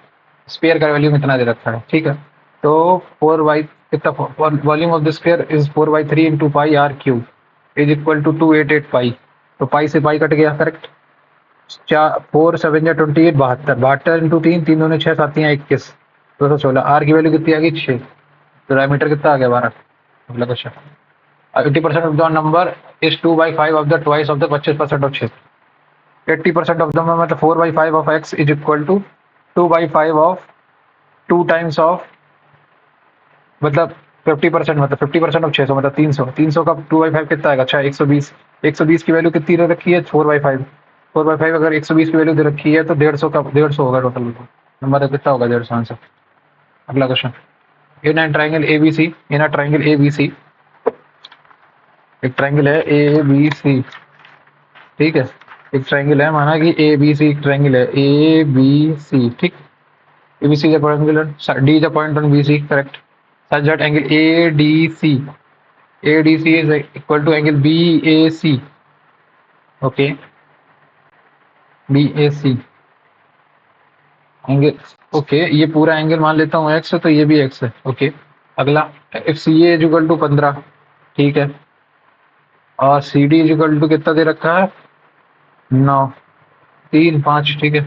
स्पेयर का वॉल्यूम इतना दे रखा है ठीक है। तो 4 बाई कितना volume of the sphere is 4 by 3 into pi R cube is equal to 288 pi. तो पाई से पाई कट गया करेक्ट। 4 7 या 28 72 72 इंटू 3 3 दूने 6 7 21 216 आर की वैल्यू कितनी आ गई 6। तो डायमीटर कितना आ गया 12। अगला question, 80% of the number is 2/5 of the twice of the 25% of 6। 80% of the मतलब 4/5 of x is equal to 2/5 of 2 times of मतलब 50% मतलब 50% ऑफ 600 मतलब 300 300 का 2/5 कितना आएगा। अच्छा 120 120 की वैल्यू कितनी दे रखी है 4/5 4/5 अगर 120 की वैल्यू दे रखी है तो 150 का 150 होगा टोटल नंबर कितना होगा 150 आंसर। अगला question, in an triangle A B C in a triangle A B C एक ट्राइंगल है ए बी सी ठीक है। एक ट्राइंगल है माना कि ए बी सी एक ट्राइंगल है ए बी सी ठीक। A B C is a triangle D is a point on B C correct such that angle A D C is equal to angle B A C okay B A C angle okay. ये पूरा angle मान लेता हूँ x है तो ये भी x है ओके। अगला if C A is equal to 15 ठीक है और C D is equal to कितना दे रखा है 9 3 5 ठीक है।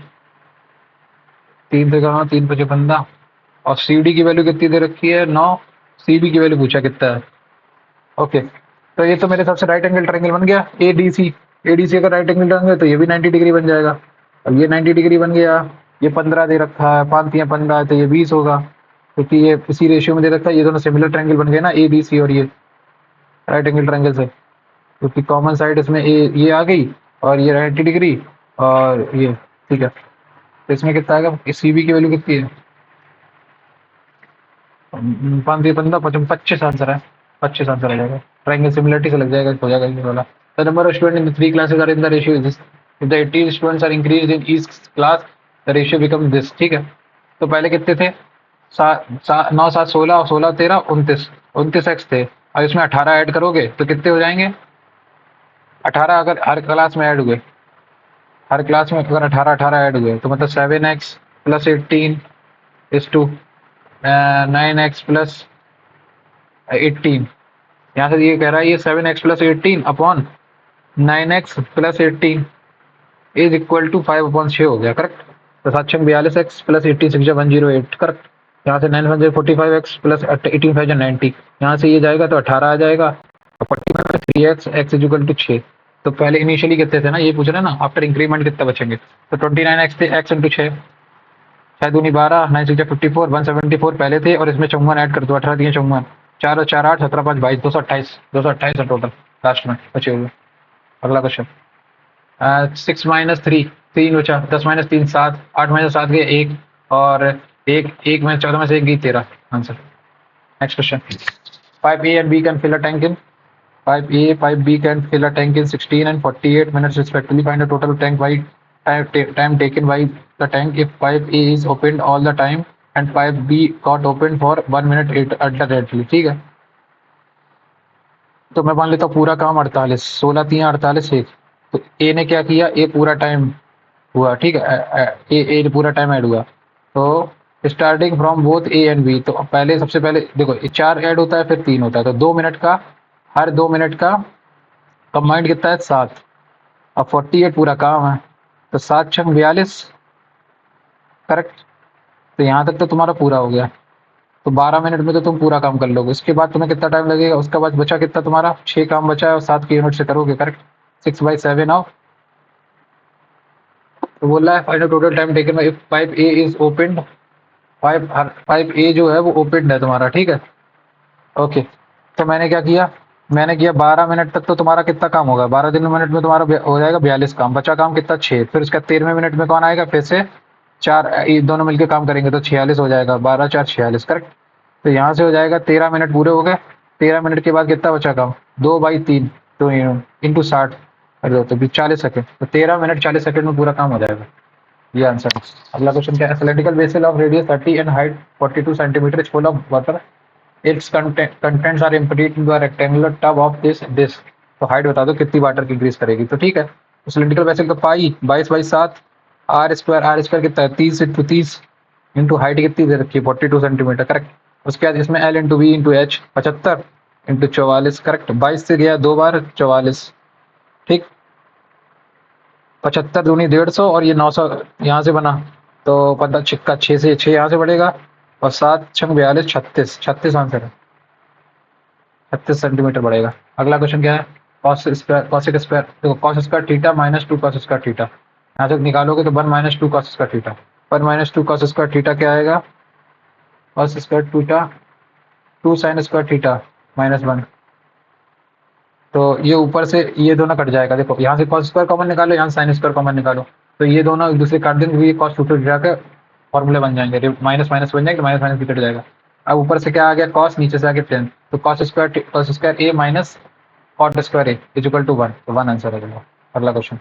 3 से कहा 3 5 15 और सी डी की वैल्यू कितनी दे रखी है 9। सी बी की वैल्यू पूछा कितना है ओके। तो ये तो मेरे हिसाब से राइट एंगल ट्रायंगल बन गया ए डी सी। ए डी सी अगर राइट एंगल ट्रायंगल तो ये भी 90 डिग्री बन जाएगा। अब ये 90 डिग्री बन गया। ये 15 दे रखा है 5 या 15 है तो ये 20 होगा क्योंकि ये इसी रेशियो में दे रखा है। ये दोनों सिमिलर ट्रायंगल बन गए ना ए डी सी और ये राइट एंगल ट्रायंगल से क्योंकि कॉमन साइड इसमें ये आ गई और ये 90 डिग्री और ये ठीक है। तो इसमें कितना आएगा सी बी की वैल्यू कितनी है 5 या 15 25 आंसर है 25 आंसर आ जाएगा। ट्रायंगल सिमिलरिटी से लग जाएगा हो जाएगा ये वाला। The number of student in the 3 classes are in the ratio this if the 80 students are increased in each class the ratio become this ठीक है। तो पहले कितने थे 9 7 16 और 16 13 29 29 एक्स थे और इसमें 18 ऐड करोगे तो कितने हो जाएंगे 18 अगर हर क्लास में ऐड हुए हर क्लास में अगर 18 18 ऐड हुए तो मतलब 7x plus 18 is to 9x plus 18। यहाँ से ये कह रहा है ये 7x plus 18 upon 9x plus 18 is equal to 5/6 हो गया, करेक्ट। तो 7×42x प्लस 18×6=108, करेक्ट। यहाँ से 9×45x प्लस 18×5=90, यहाँ से ये जाएगा तो 18 आ जाएगा। 45 3x x is equal to 6। तो पहले इनिशियली कितने थे ना, ये पूछ रहे हैं ना, आफ्टर इंक्रीमेंट कितना बचेंगे। तो 29x थे, x इंटू 6, 6 दूनी 12, 9×6=54, 174 पहले थे और इसमें 54 ऐड कर दो, 18 दिए 54, 4 और 4 8, 17 5 22, 228 है टोटल लास्ट में बचे हुए। अगला क्वेश्चन 6 माइनस 3, 3 बचा, 10 माइनस 3 7, 8 माइनस 7 गए 1 और 1 में 14 में से 1 गई 13 answer. Next question 5A and B can fill a tank in 5A 5B can fill a tank in 16 and 48 minutes respectively. Find the total tank by time taken by the tank if 5A is opened all the time and 5B got opened for 1 minute alternately। ठीक है, तो मैं मान लेता हूँ पूरा काम 48, 16 3 48 1। तो ए ने क्या किया, ए पूरा टाइम हुआ, ठीक है, ए पूरा टाइम ऐड हुआ। तो starting from both A and B, तो पहले सबसे पहले देखो 4 ऐड होता है फिर 3 होता है, तो 2 मिनट का, हर 2 मिनट का कंबाइंड कितना है 7। अब 48 पूरा काम है, तो 7×42 करेक्ट। तो यहाँ तक तो तुम्हारा पूरा हो गया, तो 12 मिनट में तो तुम पूरा काम कर लोगे। उसके बाद तुम्हें कितना टाइम लगेगा, उसके बाद बचा कितना तुम्हारा 6 काम बचा है और 7 की यूनिट से करोगे, करेक्ट। 6/7 आओ, तो बोल रहा है find total time taken by if pipe A is opened, pipe ए जो है वो ओपनड है तुम्हारा, ठीक है। ओके, तो मैंने क्या किया, मैंने किया 12 मिनट तक तो तुम्हारा कितना काम होगा, 12 दिन मिनट में तुम्हारा हो जाएगा 42 काम, बचा काम कितना 6। फिर उसका 13वें मिनट में कौन आएगा, फिर से 4 दोनों मिलकर काम करेंगे तो 46 हो जाएगा, 12 4 46, करेक्ट। तो यहाँ से हो जाएगा 13 मिनट पूरे हो गए। 13 मिनट के बाद कितना बचा काम, 2/3 तो इंटू 60 कर दो तो 40 सेकंड, तो 13 मिनट 40 सेकंड में पूरा काम हो जाएगा, ये आंसर है। अगला क्वेश्चन क्या है, cylindrical vessel of radius 30 and height 42 centimetre is full of water, its contents are emptied in the rectangular tub of this. तो हाइट बता दो कितनी वाटर की इंक्रीज करेगी। तो ठीक है, तो सिलेंड्रिकल वेसल का पाई 22/7 आर स्क्वायर कितना है 30 इंटू 30 इंटू हाइट कितनी दे रखी है 42 सेंटीमीटर, करेक्ट। उसके बाद इसमें L into V into H 75 into 44, correct. 22 से गया 2 बार 44, ठीक। 75 दूनी 150 और ये 900 यहाँ से बना, तो 15 छिक्का 6 से 6 यहाँ से बढ़ेगा और 7×42 36 आंसर है, 36 सेंटीमीटर बढ़ेगा। अगला क्वेश्चन क्या है, कॉसेक स्क्वायर, देखो cos square theta minus 2 cos square theta, यहाँ से निकालोगे तो 1 - 2 cos square theta, 1 - 2 cos square theta क्या आएगा, cos square theta 2 sine square theta -1। तो ये ऊपर से ये दोनों कट जाएगा, देखो यहाँ से कॉस स्क्वायर कॉमन निकालो, यहाँ से साइन स्क्वायर कॉमन निकालो, तो ये दोनों एक दूसरे काट देंगे, ये कॉस 2 थीटा के फॉर्मूले बन जाएंगे, माइनस माइनस बन जाएंगे, माइनस माइनस भी कट जाएगा। अब ऊपर से क्या आ गया कॉस, नीचे से आ गया टेन, तो cos square A minus cot square A is equal to 1, तो 1 आंसर है। अगला question,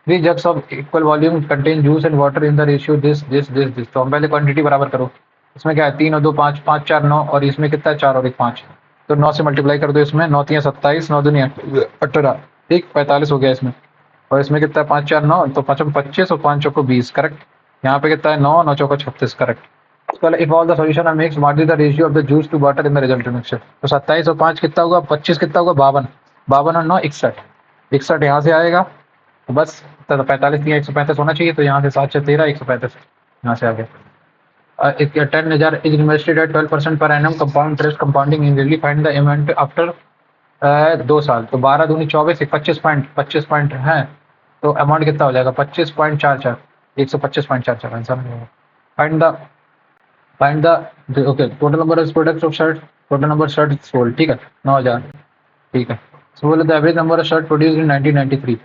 3 jugs of equal volume contain juice and water in the ratio this। तो हम पहले क्वांटिटी बराबर करो, इसमें क्या है 3 और 2 5, 5 4 9 और इसमें कितना है 4 और 1 5, तो 9 से मल्टीप्लाई कर दो, इसमें 9 3 27, 9 दूनी 18, ठीक 45 हो गया इसमें, और इसमें कितना है 5 4 9, तो 5 25 और 5 चौको 20, करेक्ट। यहाँ पे कितना है 9 9 चौको 36, correct. If all the solution are mixed what is the ratio of the juice to water in the resultant mixture. तो 27 और 5 कितना होगा, 25 कितना होगा 52, 52 और 9 61, 61 यहाँ से आएगा, तो बस 45 दिया 135 होना चाहिए, तो यहाँ से 7 से 13 135 यहाँ से आ गया। 10,000 is invested at 12% per annum compound interest compounding annually, find the amount after 2 साल। तो 12 दूनी 24, 25 पॉइंट है, तो अमाउंट कितना हो जाएगा 25.44, 125.44 answer. Find the okay total number of products of shirt, total number shirt sold, ठीक है 9000, ठीक है। सो बोले the average number of shirt produced in 1993,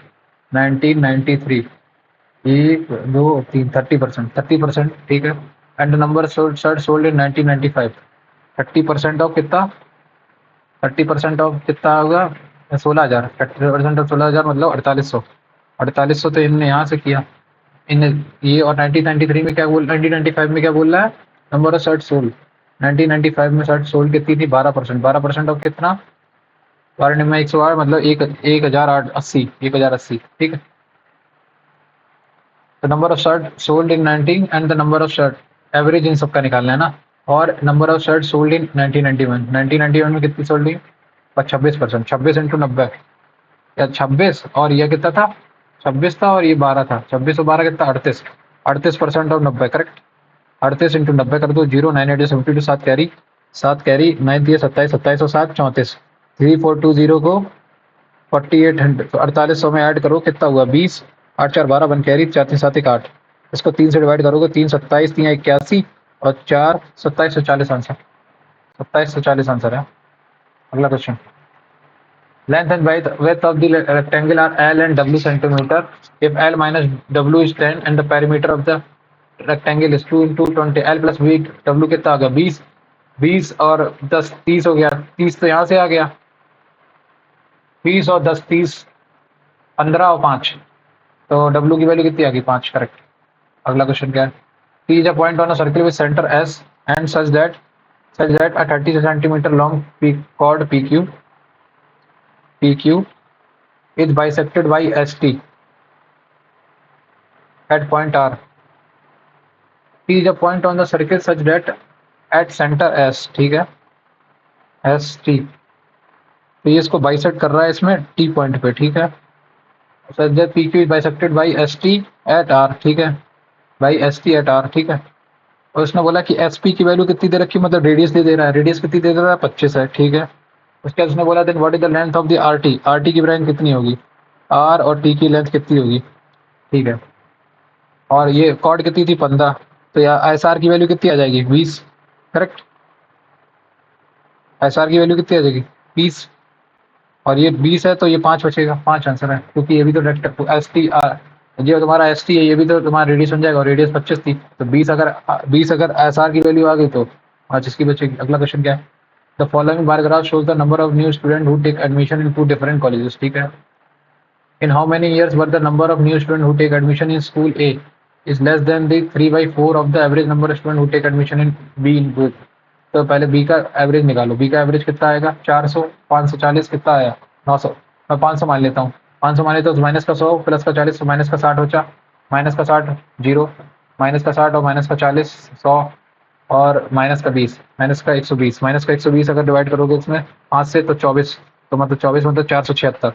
1 2 3 30%, ठीक है। And number shirt sold in 1995, 30% of कितना, 30% ऑफ कितना होगा 16,000, 30% ऑफ 16,000 मतलब 4800 तो इनने यहाँ से किया इन ये, और 1993 में क्या बोल 1995 में क्या बोल रहा है, नंबर ऑफ शर्ट सोल्ड 1995 में शर्ट सोल्ड कितनी थी 12% ऑफ कितना 12 में 108 मतलब 1080, ठीक है। The number of shirt sold in 19 and the number of shirt average in सबका निकालना है ना। और number of shirt sold in 1991, 1991 में कितनी सोल्ड हुई? बस 26%, 26 इंटू 90 या 26, और ये कितना था? 26 था और ये 12 था, 26 और 12 कितना? 38, 38% ऑफ 90, करेक्ट। 38 इंटू 90 कर दो, 0 9 8 72, 7 कैरी, 7 कैरी 9 दिए 27, 27 और 7 34, 3420 को 4800 तो 4800 में ऐड करो, कितना हुआ? 20, 8 4 12, 1 कैरी, 4 3 7 1 8, इसको 3 से डिवाइड करोगे, 3 27, 3 81 और 4 2740 आंसर, 2740 आंसर है। अगला question, length and width of the rectangle are L and W centimeter. If L minus W is 10 and the perimeter of the rectangle is 2 into 20, L plus V, W कितना आ गया? 20, 20 और 10 30 हो गया, 30 तो यहाँ से आ गया, 20 और 10 30, 15 और 5, तो W की वैल्यू कितनी आ गई? 5, करेक्ट। अगला क्वेश्चन क्या है? P is a point on a circle with center S and such that a 30 centimeter long chord PQ is bisected by ST at point R. P is a point on the circle such that at center S, ठीक है, ST, तो ये इसको bisect कर रहा है इसमें T point पे, ठीक है। such that PQ is bisected by ST at R, ठीक है, by ST at R, ठीक है। और उसने बोला कि SP की वैल्यू कितनी दे रखी है, मतलब रेडियस दे रहा है, रेडियस कितनी दे रहा है? 25 है, ठीक है। उसके बाद उसने बोला then what is the length of the RT, RT की लेंथ कितनी होगी? R और T की लेंथ कितनी होगी, ठीक है। और ये कॉर्ड कितनी थी? 15, तो या SR की वैल्यू कितनी आ जाएगी? 20, करेक्ट। SR की वैल्यू कितनी आ जाएगी? 20, और ये 20 है तो ये 5 बचेगा, 5 आंसर है, क्योंकि ये भी तो ST जो तुम्हारा ST है ये भी तो तुम्हारा रेडियस बन जाएगा, और रेडियस 25 थी, तो 20 अगर SR की वैल्यू आ गई तो 5 इसकी बचेगी। अगला क्वेश्चन क्या है? The following bar graph shows the number of new student who take admission in 2 different colleges, ठीक है। In how many years were the number of new students who take admission in school A is less than the 3/4 of the average number of students who take admission in B in both? तो पहले B का average निकालो, B का average कितना आएगा? 400, 540 कितना आया? 900, मैं 500 मान लेता हूँ, 500 मान लेता हूँ, माइनस का 100 प्लस का 40 माइनस का 60 बचा, माइनस का 60 जीरो, माइनस का 60 और माइनस का 40 100 और माइनस का 20, माइनस का 120, माइनस का 120 अगर डिवाइड करोगे इसमें 5 से तो 24, तो मतलब 24 मतलब 476,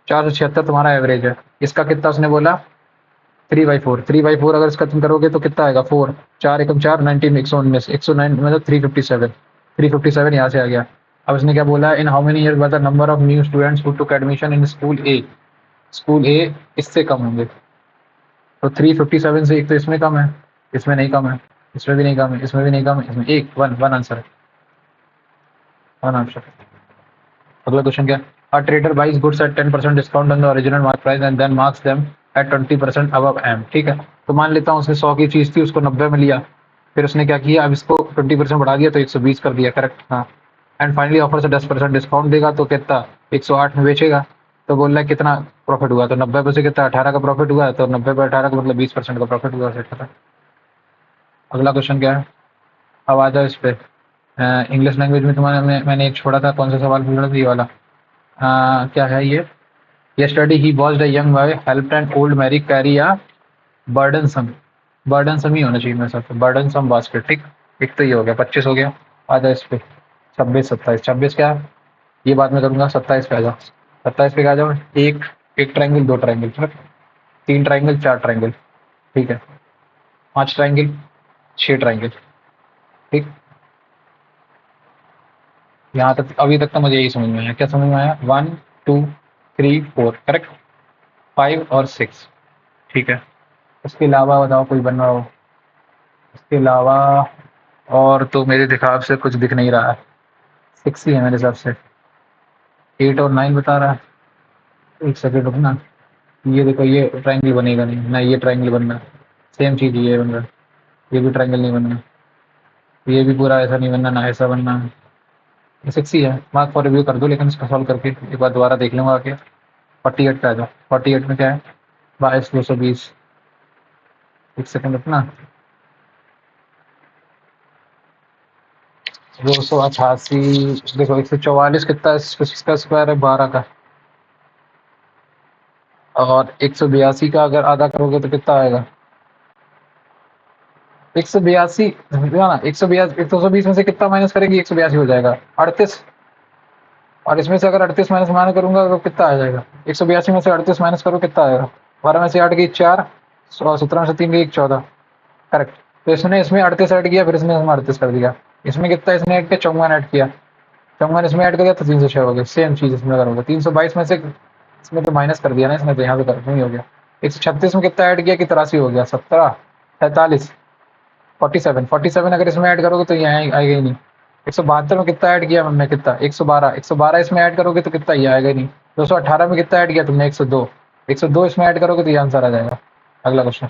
476 तुम्हारा एवरेज है। इसका कितना उसने बोला? 3/4, 3/4 अगर इसका तुम करोगे तो कितना आएगा? 4, 4 एकम 4, 19, 119, 109 मतलब 357, 357 यहाँ से आ गया। अब इसने क्या बोला? In how many years the number of new students who took admission in school A, school A इससे कम होंगे, तो 357 से एक तो इसमें कम है, इसमें नहीं कम है, इसमें भी नहीं कम है, इसमें भी नहीं कम है, इसमें एक वन आंसर है, वन आंसर। अगला क्वेश्चन क्या? A trader buys goods at 10% discount on the original mark price and then marks them at 20% above M, ठीक है। तो मान लेता हूँ उसने 100 की चीज़ थी, उसको 90 में लिया, फिर उसने क्या किया? अब इसको 20% बढ़ा दिया तो 120 कर दिया, करेक्ट, हाँ। एंड फाइनली ऑफर से 10% डिस्काउंट देगा तो कितना? 108 में बेचेगा, तो बोल रहा है कितना प्रॉफिट हुआ? तो 90 पे से कितना? 18 का प्रॉफिट हुआ, तो 90 पे 18 का मतलब 20% का प्रॉफिट हुआ, सेट खत्म। अगला क्वेश्चन क्या है? अब आ जाओ इस पे, इंग्लिश लैंग्वेज में तुम्हारे मैंने एक छोड़ा था, कौन सा सवाल पूछ रहा था? ये वाला, क्या है ये? Yesterday he watched a young boy helped an old Mary carry a burdensome, burdensome ही होना चाहिए मेरे साथ, burdensome basket, ठीक। एक तो ये हो गया, 25 हो गया। आ जाओ इस पे, 26 27, 26 क्या है? ये बात मैं करूंगा, 27 पे आ जाओ, 27 पे आ जाओ। एक एक ट्राइंगल, 2 ट्राइंगल, ठीक, 3 ट्राइंगल, 4 ट्राइंगल, ठीक है, 5 ट्राइंगल, 6 ट्राइंगल, ठीक। यहाँ तक अभी तक तो मुझे यही समझ में आया। क्या समझ में आया? 1 2 3 4, करेक्ट, 5 और 6, ठीक है। इसके अलावा बताओ कोई बन रहा हो? इसके अलावा और तो मेरे हिसाब से कुछ दिख नहीं रहा है, 6 ही है मेरे हिसाब से, 8 और 9 बता रहा है। एक सेकेंड रुकना, ये देखो ये ट्राइंगल बनेगा नहीं ना, ये ट्राइंगल बनना, सेम चीज़ ये बन रहा है, ये भी ट्राइंगल नहीं बनना, ये भी पूरा ऐसा नहीं बनना, ना ऐसा बनना है। ये 6 ही है, मार्क फॉर रिव्यू कर दो, लेकिन इसका सॉल्व करके एक बार दोबारा देख लूँगा आके। 48 पे आ जाओ, 48 में क्या है? 22 220, एक सेकेंड रुकना, 288, देखो 144 कितना है? इसका स्क्वायर है 12 का, और 182 का अगर आधा करोगे तो कितना आएगा? 182 ना, 182, 120 में से कितना माइनस करेंगे? 182 हो जाएगा 38। और इसमें से अगर 38 माइनस माइनस करूंगा तो कितना आ जाएगा? 182 में से 38 माइनस करो कितना आएगा? 12 में से 8 गई 4, और 17 में से 3 गई 14। करेक्ट। तो इसने इसमें 38 ऐड किया, फिर इसने इसमें 38 कर दिया। इसमें कितना इसने ऐड किया? 54 ऐड किया। 54 इसमें ऐड कर दिया तो 306 हो गया। सेम चीज इसमें करोगे। 322 में से इसमें तो माइनस कर दिया ना इसने, तो यहाँ पे नहीं हो गया। 136 में कितना ऐड किया कि 83 हो गया? 17, 43, 47 अगर इसमें ऐड करोगे तो ये आएगा ही नहीं। 172 में कितना ऐड किया हमने? कितना? 112, 112 इसमें ऐड करोगे तो कितना? ये आएगा ही नहीं। 218 में कितना ऐड किया तुमने? 102, 102 इसमें ऐड करोगे तो ये आंसर आ जाएगा। अगला क्वेश्चन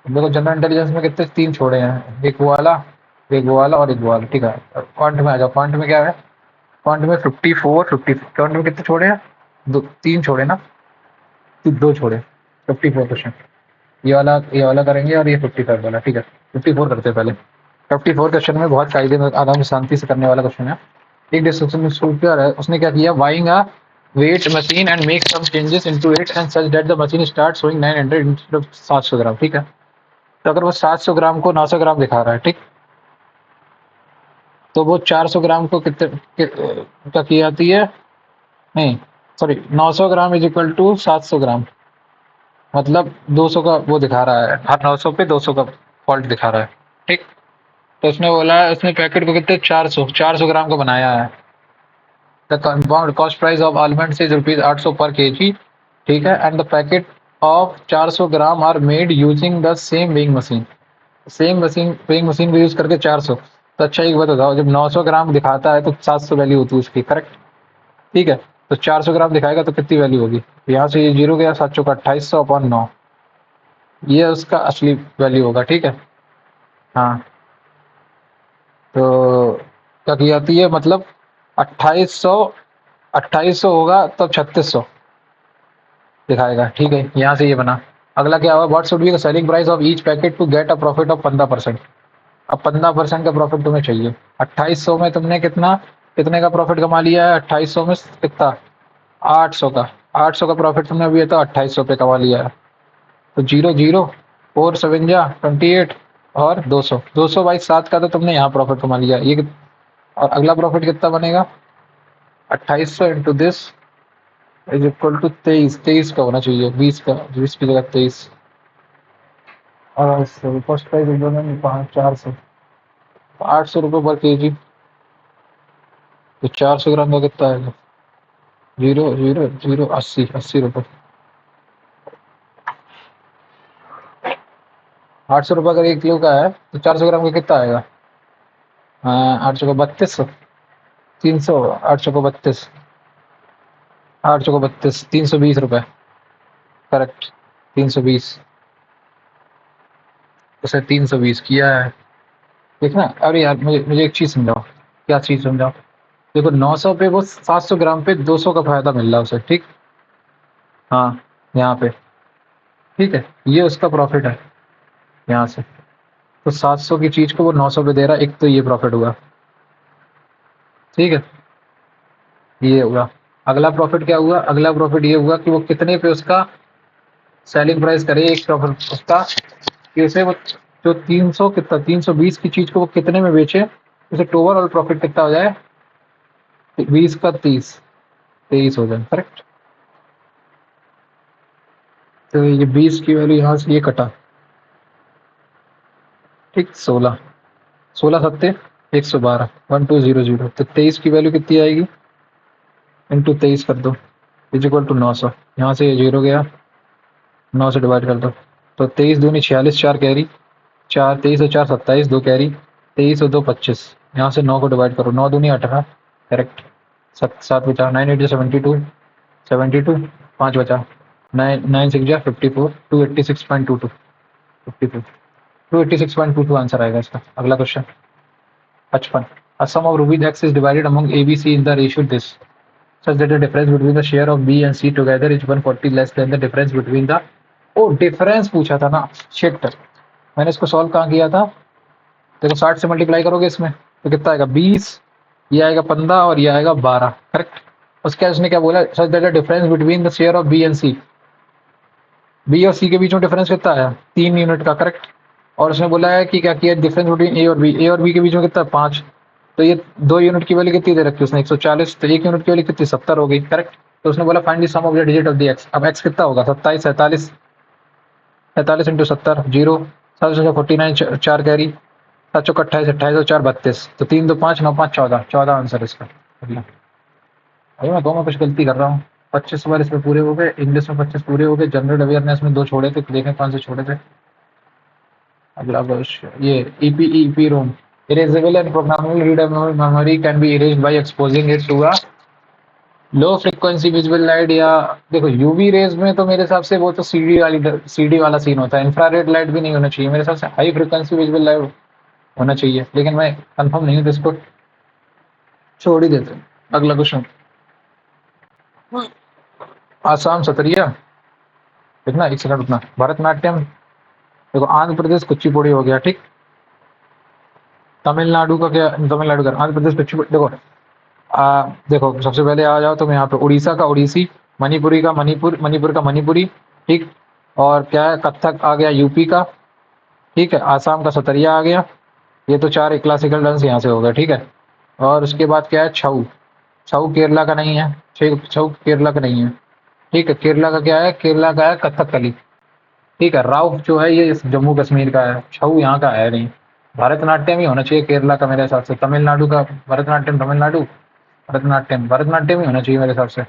देखो, जनरल इंटेलिजेंस में कितने? 3 छोड़े हैं, एक वो वाला, एक वो वाला और एक वो वाला। ठीक है, क्वांट में आ जाओ। क्वांट में क्या है? क्वांट में 54, 50। क्वांट में कितने छोड़े हैं? दो, 3 छोड़े ना, 2 छोड़े। 54 क्वेश्चन, ये वाला करेंगे और ये 55 वाला। ठीक है, 54 करते हैं पहले। 54 क्वेश्चन में बहुत कायदे में आराम से शांति से करने वाला क्वेश्चन है। एक डिस्क्रिप्शन में क्या है, उसने क्या किया? Buying a weight machine and make some changes into it and such that the machine start showing 900 instead of 700 gram. ठीक है, तो अगर वो 700 ग्राम को 900 ग्राम दिखा रहा है, ठीक, तो वो 400 ग्राम को क्या की जाती है? नहीं, sorry, 900 gram is equal to 700 gram, मतलब 200 का वो दिखा रहा है। हर 900 पे 200 का फॉल्ट दिखा रहा है। ठीक, तो उसने बोला, उसने पैकेट को कितने? 400 ग्राम का बनाया है। The compound cost price of almond is rupees 800 per KG. ठीक है, and the packet of 400 gram are made using the same weighing machine. Same machine, weighing machine को यूज करके 400। तो अच्छा एक बात बताओ, जब 900 ग्राम दिखाता है तो 700 वैल्यू होती है उसकी। करेक्ट। ठीक है, तो 400 ग्राम दिखाएगा तो कितनी वैल्यू होगी? यहाँ से ये जीरो गया, 7 का 2800 अपॉन 9, ये उसका असली वैल्यू होगा। ठीक है, हाँ, तो क्या की जाती है? मतलब 2800, 2800 होगा तब 3600 दिखाएगा। ठीक है, यहाँ से ये बना। अगला क्या हुआ? What should be the selling price of each packet to get a profit of 15%। अब 15% का प्रॉफिट तुम्हें चाहिए। 2800 में तुमने कितना, कितने का प्रॉफिट कमा लिया है? 2800 में कितना? 800 का। 800 का प्रॉफिट तुमने अभी तो 2800 पे कमा लिया है। तो 0, 0, 4, 7 जा 28 और 200, 200/7 का तो तुमने यहाँ प्रॉफिट कमा लिया ये। और अगला प्रॉफिट कितना बनेगा? 2800 into this is equal to 23, 23 का होना चाहिए, 20 का, 20 की जगह 23। और फर्स्ट प्राइस 400, 800 रुपये पर केजी। तो 400 ग्राम का कितना आएगा? 0, 0, 0, 80, 80 रुपये। 800 रुपये अगर 1 किलो का है तो 400 ग्राम का कितना आएगा? हाँ, 800 का 3200, 300, 800 को 32, 800 को 32, 320 रुपये। करेक्ट, 320, उसे 320 किया है। देखना, अरे यार मुझे मुझे एक चीज़ समझाओ। क्या चीज़ समझाओ? देखो, 900 पे वो 700 ग्राम पे 200 का फायदा मिल रहा है उसे। ठीक, हाँ, यहाँ पे। ठीक है, ये उसका प्रॉफिट है यहाँ से। तो 700 की चीज़ को वो 900 पे दे रहा है, एक तो ये प्रॉफिट हुआ। ठीक है, ये हुआ। अगला प्रॉफिट क्या हुआ? अगला प्रॉफिट ये हुआ कि वो कितने पे उसका सेलिंग प्राइस करे, एक प्रॉफिट उसका कि उसे वो जो 300 कितना 320 की चीज़ को वो कितने में बेचे, उसे ओवरऑल प्रॉफिट कितना हो जाए? 20 का 30, 23 हो जाए। करेक्ट। तो ये 20 की वैल्यू यहाँ से ये कटा। ठीक, 16, 16 सत्ते 112, 1200। तो 23 की वैल्यू कितनी आएगी? इंटू 23 कर दो, इज इक्वल टू 900। यहाँ से ये जीरो गया, 9 से डिवाइड कर दो। तो 23 दूनी 46, 4 कैरी, 4, 23 और 4 27, 2 कैरी, 23 और 2 25। यहाँ से 9 को डिवाइड करो, 9 दूनी 18। करेक्ट, 7 बचा, 9 8 72, 72, 5 बचा, 9 9 6 जा 54, 286.22, 54, 286.22 आंसर आएगा इसका। अगला question 55। A sum of rupees X is divided among A, B, C in the ratio this, such that the difference between the share of B and C together is 140 less than the difference between the, ओ difference पूछा था ना, shit. मैंने इसको solve कहाँ किया था? देखो, 60 से मल्टीप्लाई करोगे इसमें तो कितना आएगा? 20, ये आएगा 15 और ये आएगा 12। करेक्ट। उसके बाद उसने क्या बोला? Such that the difference between the share of B and C, B और सी के बीच में डिफरेंस कितना है? 3 यूनिट का। करेक्ट। और उसने बोला है कि क्या किया, डिफरेंस बिटवीन ए और बी के बीच में कितना 5। तो ये 2 यूनिट की वैल्यू कितनी दे रखी है उसने 140, तो 1 यूनिट की वैल्यू कितनी 70 हो गई, करेक्ट। तो उसने बोला find the sum of the digit of the X. अब एक्स कितना होगा 27, 47, 47 इंटू 70 जीरो, 749 चार कैरी, 7 चौक 28, 28 और 4 32, तो 3 2 5 9 5 14, 14 आंसर इसका। अगला अभी मैं दो में कुछ गलती कर रहा हूँ। 25 सवाल इसमें पूरे हो गए, इंग्लिश में 25 पूरे हो गए, जनरल अवेयरनेस में 2 छोड़े थे, देखें कौन से छोड़े थे। अगला क्वेश्चन ये EPROM erasable and programmable readable memory can be erased by exposing it to a low frequency visible light. या देखो यूवी रेज में तो मेरे हिसाब से वो तो सीडी वाला सीन होता है, इंफ्रारेड लाइट भी नहीं होना चाहिए मेरे हिसाब से, हाई फ्रीक्वेंसी विजिबल लाइट होना चाहिए, लेकिन मैं कंफर्म नहीं हूँ तो इसको छोड़ ही देते हैं। अगला क्वेश्चन आसाम सतरिया, देखना एक सेकंड रुकना। भरतनाट्यम, देखो आंध्र प्रदेश कुचिपुड़ी हो गया, ठीक। तमिलनाडु का क्या, तमिलनाडु का आंध्र प्रदेश कुचिपुड़ी, देखो देखो सबसे पहले आ जाओ तुम यहाँ पे, उड़ीसा का उड़ीसी, मणिपुरी का मणिपुर, मणिपुर का मणिपुरी, ठीक। और क्या है, कथक आ गया यूपी का, ठीक है। आसाम का सतरिया आ गया। ये तो 4 क्लासिकल डांस यहाँ से हो गए, ठीक है। और उसके बाद क्या है, छऊ, छऊ केरला का नहीं है, छऊ केरला का नहीं है, ठीक है। केरला का क्या है, केरला का है कथकली, ठीक है। राउफ जो है ये जम्मू कश्मीर का है, छऊ यहाँ का है नहीं। भरतनाट्यम ही होना चाहिए केरला का मेरे हिसाब से, तमिलनाडु का भरतनाट्यम, तमिलनाडु भरतनाट्यम, भरतनाट्यम ही होना चाहिए मेरे हिसाब से।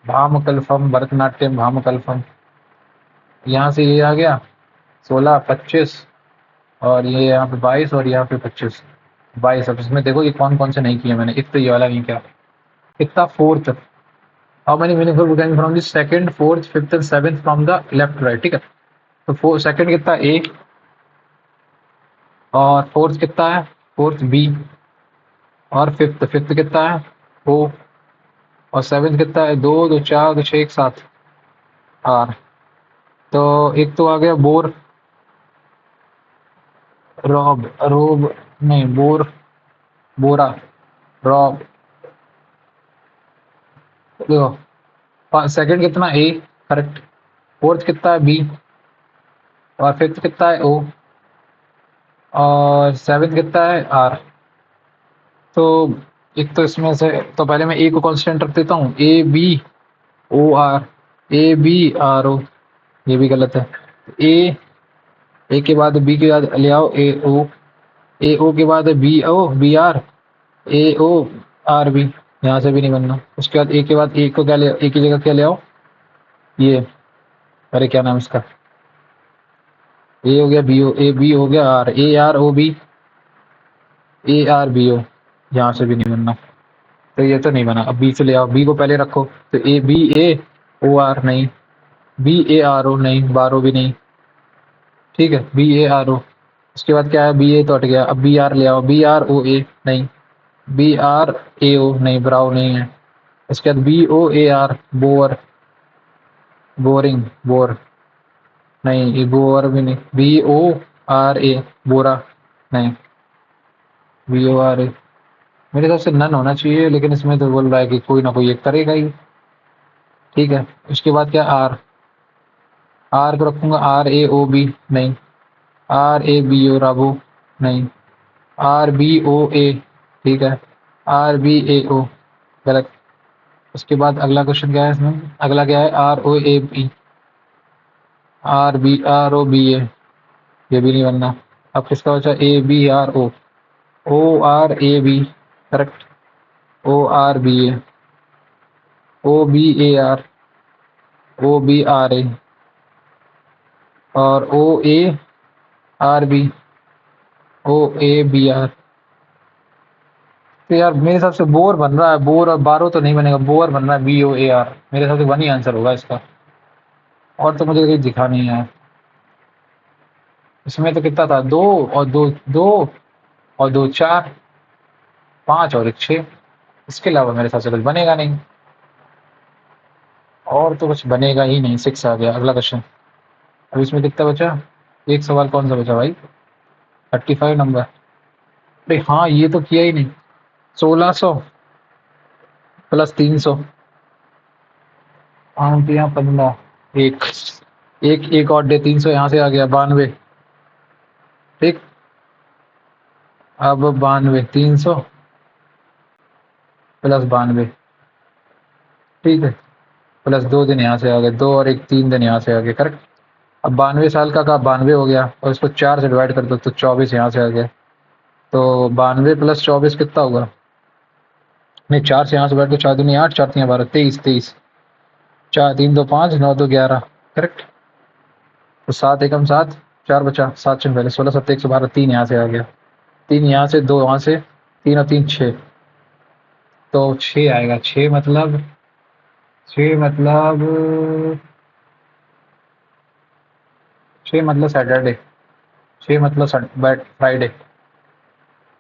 भामकलफम, भरतनाट्यम भामकलफम, यहाँ से ये आ गया 16 25, और ये यहाँ पे 22 और यहाँ पे 25, 22। अब इसमें देखो ये कौन कौन से नहीं किए मैंने, एक तो ये वाला नहीं किया। कितना fourth, how many meaningful booking from the second fourth fifth and seventh from the left right, ठीक है। तो सेकंड कितना ए, और फोर्थ कितना है, फोर्थ बी, और फिफ्थ फिफ्थ कितना है ओ, और सेवंथ कितना है 2 2 4 2 6 1 7 आर। तो एक तो आ गया बोर, रॉब रोब, नहीं बोर, बोरा, रॉब, देखो सेकंड कितना ए, करेक्ट। फोर्थ कितना है बी, और फिफ्थ कितना है ओ, और सेवंथ कितना है आर। तो एक तो इसमें से, तो पहले मैं ए को कांस्टेंट रख देता हूँ, A B O R, A B R O, ये भी गलत है। ए के बाद बी के बाद ले आओ ए ओ के बाद B O B R, A O R B, यहाँ से भी नहीं बनना। उसके बाद ए के बाद ए को क्या ले, ए की जगह क्या ले आओ, ये, अरे क्या नाम इसका, ए हो गया बी ओ, ए बी हो गया R, A R O B, A R B O, यहाँ से भी नहीं बनना। तो ये तो नहीं बना, अब बी से ले आओ, बी को पहले रखो, तो A B A O R नहीं, बी ए आर ओ नहीं, बारो भी नहीं, ठीक है। बी ए आर ओ, उसके बाद क्या है, बी ए तो हट गया, अब बी आर ले आओ, बी आर ओ ए नहीं, बी आर ए ओ नहीं, ब्राउ नहीं है। इसके बाद B O A R, boar, boring, bore नहीं, ये बोअर भी नहीं, बी ओ आर ए, बोरा नहीं, बी ओ आर ए, मेरे हिसाब से नन होना चाहिए, लेकिन इसमें तो बोल रहा है कि कोई ना कोई एक करेगा ही, ठीक है। उसके बाद क्या, आर, आर को रखूंगा आर ए ओ बी नहीं, आर ए बी ओ राबो नहीं, आर बी ओ ए, ठीक है, आर बी ए ओ गलत। उसके बाद अगला क्वेश्चन क्या है इसमें, अगला क्या है, R O A B, R B R O B A, ये भी नहीं बनना। अब किसका बचा, A B R O, O R A B, correct, O R B A, O B A R, O B R A, और O A R B, O A B R. तो यार मेरे हिसाब से बोर बन रहा है, बोर और बारो तो नहीं बनेगा, बोर बन रहा है, बी ओ ए आर, मेरे हिसाब से वन ही आंसर होगा इसका, और तो मुझे कहीं दिखा नहीं है। इसमें तो कितना था, दो और दो, दो और दो चार, पांच और एक छः, इसके अलावा मेरे हिसाब से कुछ बनेगा नहीं, और तो कुछ बनेगा ही नहीं। 6 आ गया। अगला क्वेश्चन, अब इसमें कितना बचा, एक सवाल कौन सा बचा भाई, 35 नंबर। अरे हाँ ये तो किया ही नहीं, 1600 प्लस 300, 15 एक, एक और डे 300 यहाँ से आ गया 92। ठीक, अब 92 300 प्लस 92। ठीक है, प्लस 2 दिन यहाँ से आ गए, 2 और 1 3 दिन यहाँ से आ गए। करेक्ट। अब 92 साल का 92 हो गया और इसको 4 से डिवाइड कर दो तो 24 यहाँ से आ गया। तो 92 प्लस 24 कितना होगा? नहीं, 4 से यहाँ से बैठ के 4 दूनी 8, 4 3 12, 23 23, 4 3 2 5, 9 2 11। करेक्ट। तो 7 एकम 7, 4 बचा, 7 से पहले 16 7 112, 3 यहाँ से आ गया, 3 यहाँ से, 2 वहाँ से, 3 और 3 6। तो 6 आएगा। 6 मतलब 6 मतलब 6 मतलब सैटरडे, 6 मतलब फ्राइडे।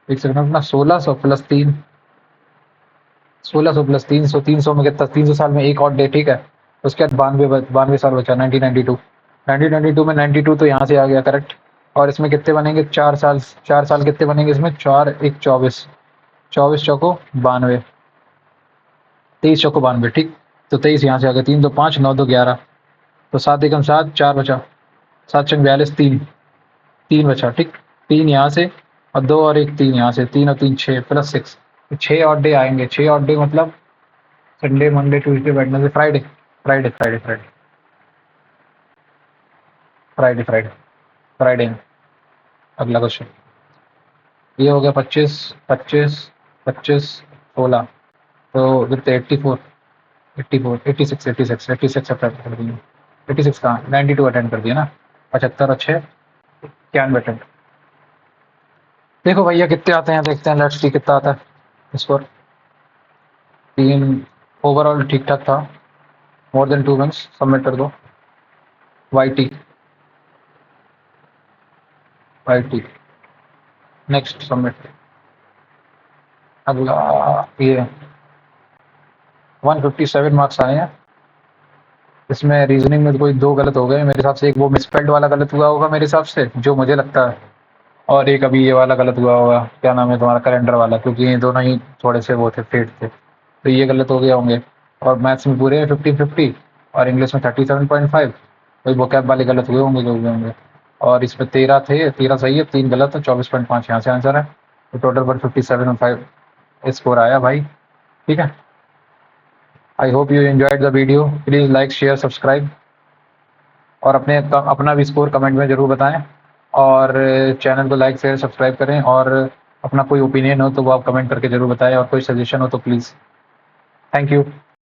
एक सेकंड अपना 1600 प्लस 3, 1600 प्लस 300, 300 में कितना? 300 साल में एक और डे। ठीक है, उसके बाद 92 साल बचा, 1992। 1992 में 92 तो यहाँ से आ गया। करेक्ट। और इसमें कितने बनेंगे? 4 साल। 4 साल कितने बनेंगे इसमें? 4 1 24, 24 चौको 92, 23 चौको 92। ठीक, तो 23 यहाँ से आ गया, 3 2 5, 9 2 11। तो 7 एकम 7, 4 बचा, 7 चंग 42, 3 3 बचा। ठीक, 3 यहाँ से और 2 और 1 3 यहाँ से, 3 और 3 6 प्लस 6। 6 और डे आएंगे। 6 और डे मतलब Sunday Monday Tuesday Wednesday Friday, Friday Friday Friday Friday Friday Friday. अगला क्वेश्चन ये हो गया 25 25 25 16, तो कितने? 84 84 86 86 86 अटेंड कर दिए। 86 कहाँ? 92 अटेंड कर दिया ना। 75 और 6 91 अटेंड। देखो भैया कितने आते हैं, देखते हैं, लेट्स सी कितना आता है स्कोर। 3 ओवरऑल ठीक ठाक था, मोर देन 2 मंथ्स। सबमिट कर दो। Y T next submit. अगला ये 157 मार्क्स आए हैं। इसमें रीजनिंग में कोई 2 गलत हो गए मेरे हिसाब से। एक वो मिसस्पेल्ड वाला गलत हुआ होगा मेरे हिसाब से, जो मुझे लगता है, और एक अभी ये वाला गलत हुआ होगा, क्या नाम है तुम्हारा, कैलेंडर वाला, क्योंकि ये दोनों ही थोड़े से वो थे, फेट थे, तो ये गलत हो गए होंगे। और मैथ्स में पूरे 50-50 और इंग्लिश में 37.5। वही वोकैब वाले गलत हुए होंगे जो हुए होंगे। और इसमें 13 थे, 13 सही है, 3 गलत है, 24.5 यहाँ से आंसर है। तो टोटल 157.5 स्कोर आया भाई। ठीक है, I hope you enjoyed the video. Please like share subscribe और अपना भी स्कोर कमेंट में ज़रूर बताएं। और चैनल को लाइक शेयर सब्सक्राइब करें। और अपना कोई ओपिनियन हो तो वो आप कमेंट करके ज़रूर बताएं, और कोई सजेशन हो तो प्लीज़। Thank you.